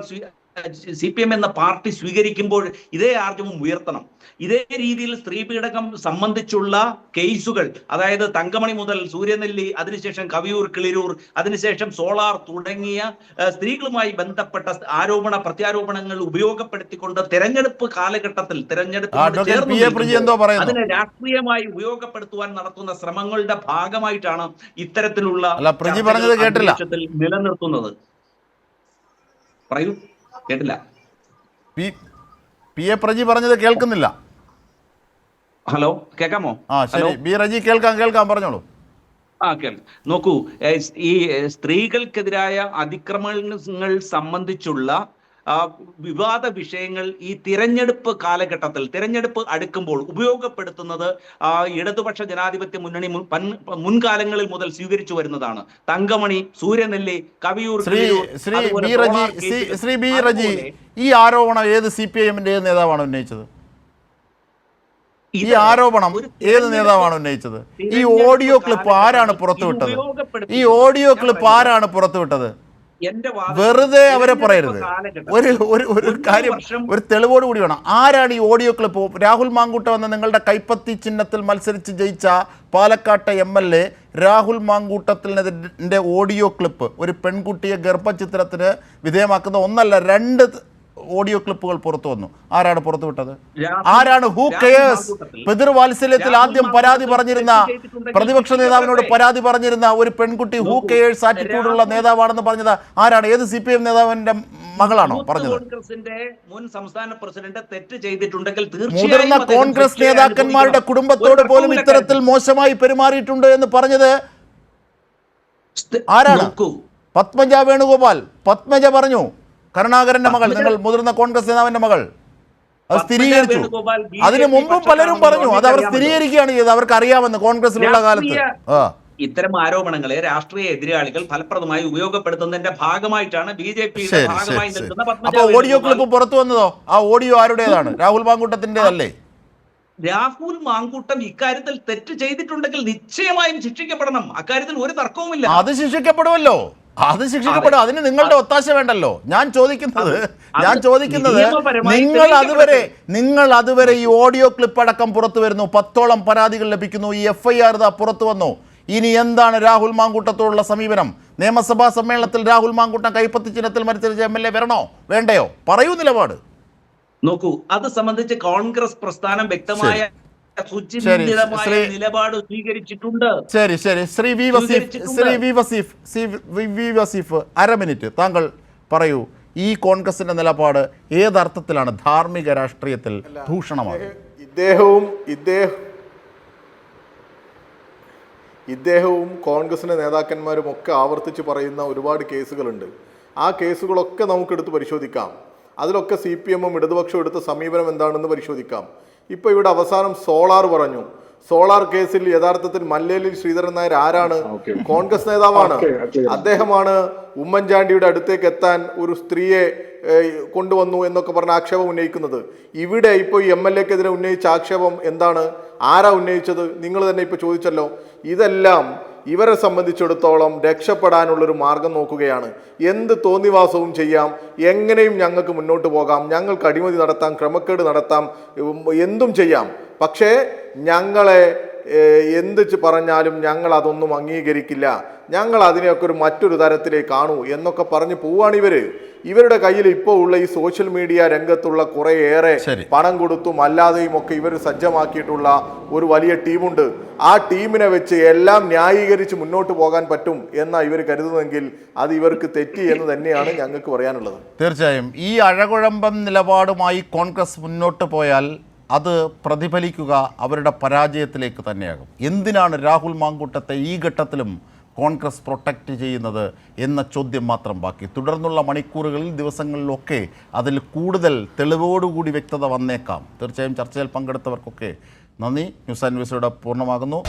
CPM എന്ന പാർട്ടി സ്വീകരിക്കുമ്പോൾ ഇതേ ആർജവം ഉയർത്തണം. ഇതേ രീതിയിൽ സ്ത്രീ പീഡകം സംബന്ധിച്ചുള്ള കേസുകൾ, അതായത് തങ്കമണി മുതൽ സൂര്യനെല്ലി, അതിനുശേഷം കവിയൂർ, കിളിരൂർ, അതിനുശേഷം സോളാർ തുടങ്ങിയ സ്ത്രീകളുമായി ബന്ധപ്പെട്ട ആരോപണ പ്രത്യാരോപണങ്ങൾ ഉപയോഗപ്പെടുത്തിക്കൊണ്ട് തെരഞ്ഞെടുപ്പ് കാലഘട്ടത്തിൽ അതിനെ രാഷ്ട്രീയമായി ഉപയോഗപ്പെടുത്തുവാൻ നടത്തുന്ന ശ്രമങ്ങളുടെ ഭാഗമായിട്ടാണ് ഇത്തരത്തിലുള്ള നിലനിർത്തുന്നത്. പറയൂ. കേട്ടില്ല. PA പ്രജി പറഞ്ഞത് കേൾക്കുന്നില്ല. ഹലോ, കേൾക്കാമോ? ശരി, ബി റജി കേൾക്കാം, പറഞ്ഞോളൂ. നോക്കൂ, ഈ സ്ത്രീകൾക്കെതിരായ അതിക്രമങ്ങൾ സംബന്ധിച്ചുള്ള വിവാദ വിഷയങ്ങൾ ഈ തിരഞ്ഞെടുപ്പ് കാലഘട്ടത്തിൽ, തിരഞ്ഞെടുപ്പ് അടുക്കുമ്പോൾ ഉപയോഗപ്പെടുത്തുന്നത് ഇടതുപക്ഷ ജനാധിപത്യ മുന്നണി മുൻകാലങ്ങളിൽ മുതൽ സ്വീകരിച്ചു വരുന്നതാണ്. തങ്കമണി, സൂര്യനെല്ലി, കവിയൂർ, ശ്രീ ബി റജി, ഈ ആരോപണം ഏത് CPIM-ന്റെ നേതാവാണ് ഉന്നയിച്ചത്? ഈ ആരോപണം ഏത് നേതാവാണ് ഉന്നയിച്ചത്? ഈ ഓഡിയോ ക്ലിപ്പ് ആരാണ് പുറത്തുവിട്ടത്? ഈ ഓഡിയോ ക്ലിപ്പ് ആരാണ് പുറത്തുവിട്ടത്? വെറുതെ അവരെ പറയരുത്. ഒരു കാര്യം, ഒരു തെളിവോട് കൂടി വേണം. ആരാണ് ഈ ഓഡിയോ ക്ലിപ്പ്? രാഹുൽ മാങ്കൂട്ടം എന്ന നിങ്ങളുടെ കൈപ്പത്തി ചിഹ്നത്തിൽ മത്സരിച്ച് ജയിച്ച പാലക്കാട്ടെ MLA രാഹുൽ മാങ്കൂട്ടത്തിൻ്റെ ഓഡിയോ ക്ലിപ്പ്, ഒരു പെൺകുട്ടിയെ ഗർഭചിത്രത്തിന് വിധേയമാക്കുന്ന 1 അല്ല 2 ഓഡിയോ ക്ലിപ്പുകൾ പുറത്തു വന്നു. ആരാണ് പുറത്തുവിട്ടത്? ആരാണ്? Who cares? പിതൃവാത്സല്യത്തിൽ ആദ്യം പരാതി പറഞ്ഞിരുന്ന, പ്രതിപക്ഷ നേതാവിനോട് പരാതി പറഞ്ഞിരുന്ന ഒരു പെൺകുട്ടി ഹൂ കെയേഴ്സ് ആറ്റിറ്റ്യൂഡുള്ള നേതാവാണെന്ന് പറഞ്ഞത് ആരാണ്? ഏത് CPM നേതാവിന്റെ മകളാണോ പറഞ്ഞത്? മുൻ സംസ്ഥാന പ്രസിഡന്റ് തെറ്റ് ചെയ്തിട്ടുണ്ടെങ്കിൽ മുതിർന്ന കോൺഗ്രസ് നേതാക്കന്മാരുടെ കുടുംബത്തോട് പോലും ഇത്തരത്തിൽ മോശമായി പെരുമാറിയിട്ടുണ്ട് എന്ന് പറഞ്ഞത് ആരാണ്? പത്മജ വേണുഗോപാൽ. പത്മജ പറഞ്ഞു, കരുണാകരന്റെ മകൾ, നിങ്ങൾ മുതിർന്ന കോൺഗ്രസ് നേതാവിന്റെ മകൾ. അത് സ്ഥിരീകരിച്ചു. അതിനു മുമ്പും പലരും പറഞ്ഞു. അത് അവർ സ്ഥിരീകരിക്കുകയാണ് ചെയ്തത്. അവർക്ക് അറിയാമെന്ന് കോൺഗ്രസിലുള്ള കാലത്ത്. ഇത്തരം ആരോപണങ്ങളെ രാഷ്ട്രീയ എതിരാളികൾ ഫലപ്രദമായി ഉപയോഗപ്പെടുത്തുന്നതിന്റെ ഭാഗമായിട്ടാണ് BJPയുടെ ഭാഗമായി നിൽക്കുന്ന പത്മജ. അപ്പോൾ ഓഡിയോ ക്ലിപ്പ് പുറത്തു വന്നതോ? ആ ഓഡിയോ ആരുടേതാണ്? രാഹുൽ മാങ്കൂട്ടത്തിൻ്റെതല്ലേ? രാഹുൽ മാങ്കൂട്ടം ഇക്കാര്യത്തിൽ തെറ്റ് ചെയ്തിട്ടുണ്ടെങ്കിൽ നിശ്ചയമായും ശിക്ഷിക്കപ്പെടണം. അക്കാര്യത്തിൽ ഒരു തർക്കവുമില്ല. അത് ശിക്ഷിക്കപ്പെടുമല്ലോ, അത് ശിക്ഷിക്കപ്പെടും. അതിന് നിങ്ങളുടെ ഒത്താശ വേണ്ടല്ലോ. ഞാൻ ചോദിക്കുന്നത് നിങ്ങൾ അതുവരെ ഈ ഓഡിയോ ക്ലിപ്പ് അടക്കം പുറത്തു വരുന്നു, 10ഓളം പരാതികൾ ലഭിക്കുന്നു, ഈ FIR പുറത്തു വന്നു. ഇനി എന്താണ് രാഹുൽ മാങ്കൂട്ടത്തോടുള്ള സമീപനം? നിയമസഭാ സമ്മേളനത്തിൽ രാഹുൽ മാങ്കൂട്ടം കൈപ്പത്തി ചിഹ്നത്തിൽ മത്സരിച്ച MLA വരണോ വേണ്ടയോ? പറയൂ നിലപാട്. നോക്കൂ, അത് സംബന്ധിച്ച് കോൺഗ്രസ് പ്രസ്ഥാനം വ്യക്തമായ നിലപാട് സ്വീകരിച്ചിട്ടുണ്ട്. ശരി, ശ്രീ വി വസീഫ്, 1/2 മിനിറ്റ് താങ്കൾ പറയൂ. ഈ കോൺഗ്രസിന്റെ നിലപാട് ഏതർത്ഥത്തിലാണ് ധാർമ്മിക രാഷ്ട്രീയത്തിൽ ദൂഷണമാണ്? ഇദ്ദേഹവും കോൺഗ്രസിന്റെ നേതാക്കന്മാരും ഒക്കെ ആവർത്തിച്ച് പറയുന്ന ഒരുപാട് കേസുകളുണ്ട്. ആ കേസുകളൊക്കെ നമുക്കെടുത്ത് പരിശോധിക്കാം. അതിലൊക്കെ CPM-ഉം ഇടതുപക്ഷവും എടുത്ത സമീപനം എന്താണെന്ന് പരിശോധിക്കാം. ഇപ്പോൾ ഇവിടെ അവസാനം സോളാർ പറഞ്ഞു. സോളാർ കേസിൽ യഥാർത്ഥത്തിൽ മല്ലേലിൽ ശ്രീധരൻ നായർ ആരാണ്? കോൺഗ്രസ് നേതാവാണ്. അദ്ദേഹമാണ് ഉമ്മൻചാണ്ടിയുടെ അടുത്തേക്ക് എത്താൻ ഒരു സ്ത്രീയെ കൊണ്ടുവന്നു എന്നൊക്കെ പറഞ്ഞ ആക്ഷേപം ഉന്നയിക്കുന്നത്. ഇവിടെ ഇപ്പോൾ ഈ MLA-ക്കെതിരെ ഉന്നയിച്ച ആക്ഷേപം എന്താണ്? ആരാ ഉന്നയിച്ചത്? നിങ്ങൾ തന്നെ ഇപ്പോൾ ചോദിച്ചല്ലോ. ഇതെല്ലാം ഇവരെ സംബന്ധിച്ചിടത്തോളം രക്ഷപ്പെടാനുള്ളൊരു മാർഗം നോക്കുകയാണ്. എന്ത് തോന്നിവാസവും ചെയ്യാം, എങ്ങനെയും ഞങ്ങൾക്ക് മുന്നോട്ട് പോകാം, ഞങ്ങൾക്ക് അഴിമതി നടത്താം, ക്രമക്കേട് നടത്താം, എന്തും ചെയ്യാം. പക്ഷേ ഞങ്ങളെ എന്ത് പറഞ്ഞാലും ഞങ്ങൾ അതൊന്നും അംഗീകരിക്കില്ല, ഞങ്ങൾ അതിനെയൊക്കെ ഒരു മറ്റൊരു തരത്തിലേക്ക് കാണൂ എന്നൊക്കെ പറഞ്ഞ് പോവാണ് ഇവർ. ഇവരുടെ കയ്യിൽ ഇപ്പോൾ ഉള്ള ഈ സോഷ്യൽ മീഡിയ രംഗത്തുള്ള കുറേയേറെ ശരി. പണം കൊടുത്തും അല്ലാതെയും ഒക്കെ ഇവർ സജ്ജമാക്കിയിട്ടുള്ള ഒരു വലിയ ടീമുണ്ട്. ആ ടീമിനെ വെച്ച് എല്ലാം ന്യായീകരിച്ച് മുന്നോട്ട് പോകാൻ പറ്റും എന്നാ ഇവർ കരുതുന്നതെങ്കിൽ അത് ഇവർക്ക് തെറ്റി എന്ന് തന്നെയാണ് ഞങ്ങൾക്ക് പറയാനുള്ളത്. തീർച്ചയായും ഈ അഴകുഴമ്പൻ നിലപാടുമായി കോൺഗ്രസ് മുന്നോട്ട് പോയാൽ അത് പ്രതിഫലിക്കുക അവരുടെ പരാജയത്തിലേക്ക് തന്നെയാകും. എന്തിനാണ് രാഹുൽ മാങ്കൂട്ടത്തെ ഈ ഘട്ടത്തിലും കോൺഗ്രസ് പ്രൊട്ടക്റ്റ് ചെയ്യുന്നത് എന്ന ചോദ്യം മാത്രം ബാക്കി. തുടർന്നുള്ള മണിക്കൂറുകളിൽ ദിവസങ്ങളിലൊക്കെ അതിൽ കൂടുതൽ തെളിവോടുകൂടി വ്യക്തത വന്നേക്കാം. തീർച്ചയായും ചർച്ചയിൽ പങ്കെടുത്തവർക്കൊക്കെ നന്ദി. ന്യൂസ് ആൻഡ് വ്യൂസിലൂടെ പൂർണ്ണമാകുന്നു.